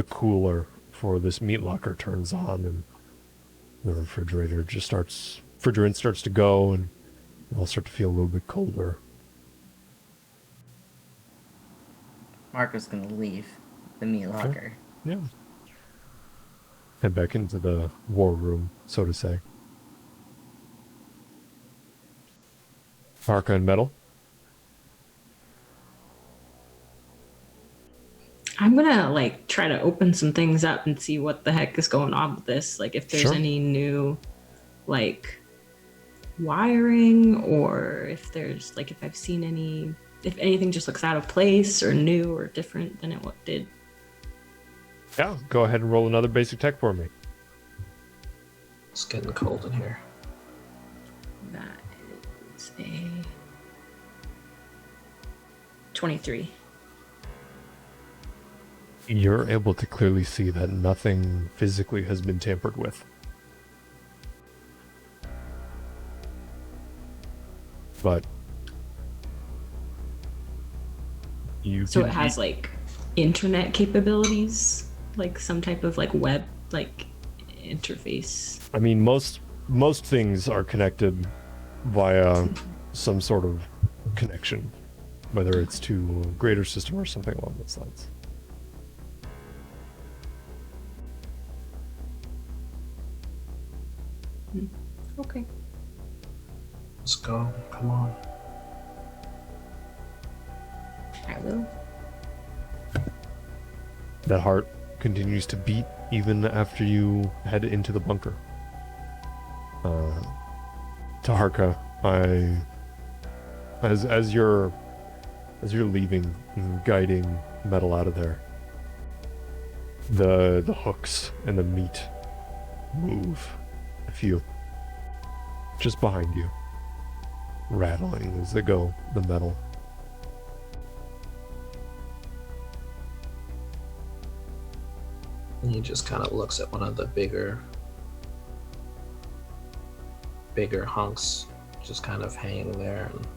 cooler for this meat locker turns on and the refrigerant starts to go, and I'll start to feel a little bit colder. Marco's gonna leave the meat locker. Yeah. Head back into the war room, so to say. Harka and Metal. I'm gonna like try to open some things up and see what the heck is going on with this. Like if there's any new like wiring, or if there's like, if I've seen any, if anything just looks out of place or new or different than it did. Yeah, go ahead and roll another basic tech for me. It's getting cold in here. That is a 23. You're able to clearly see that nothing physically has been tampered with. But So it has like internet capabilities, like some type of like web like interface. I mean, most things are connected via some sort of connection, whether it's to a greater system or something along those lines. Okay. Let's go. Come on. I will. That heart continues to beat even after you head into the bunker. Taharka, as you're leaving and guiding Metal out of there, the hooks and the meat move. A few. Just behind you. Rattling as they go, the metal. And he just kind of looks at one of the bigger hunks just kind of hanging there, and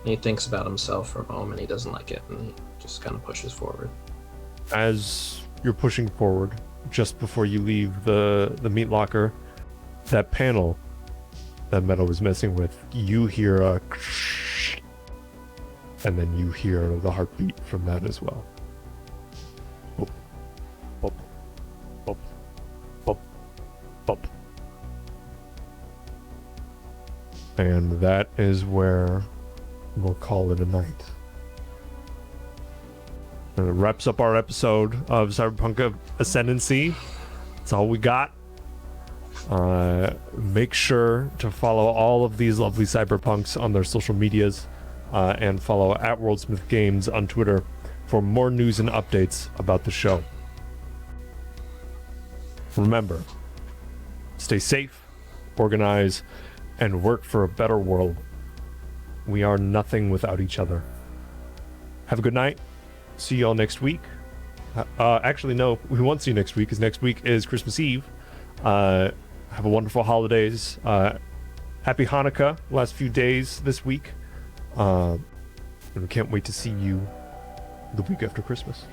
he thinks about himself for a moment. He doesn't like it, and he just kind of pushes forward. As you're pushing forward, just before you leave the meat locker, that panel that Meadow was messing with, you hear a and then you hear the heartbeat from that as well. Boop, boop, boop, boop, boop. And that is where we'll call it a night. And it wraps up our episode of Cyberpunk Ascendancy. That's all we got. Make sure to follow all of these lovely cyberpunks on their social medias, and follow at Worldsmith Games on Twitter for more news and updates about the show. Remember, stay safe, organize, and work for a better world. We are nothing without each other. Have a good night. See y'all next week. Actually, no, we won't see you next week, because next week is Christmas Eve. Have a wonderful holidays. Happy Hanukkah, last few days this week. And we can't wait to see you the week after Christmas.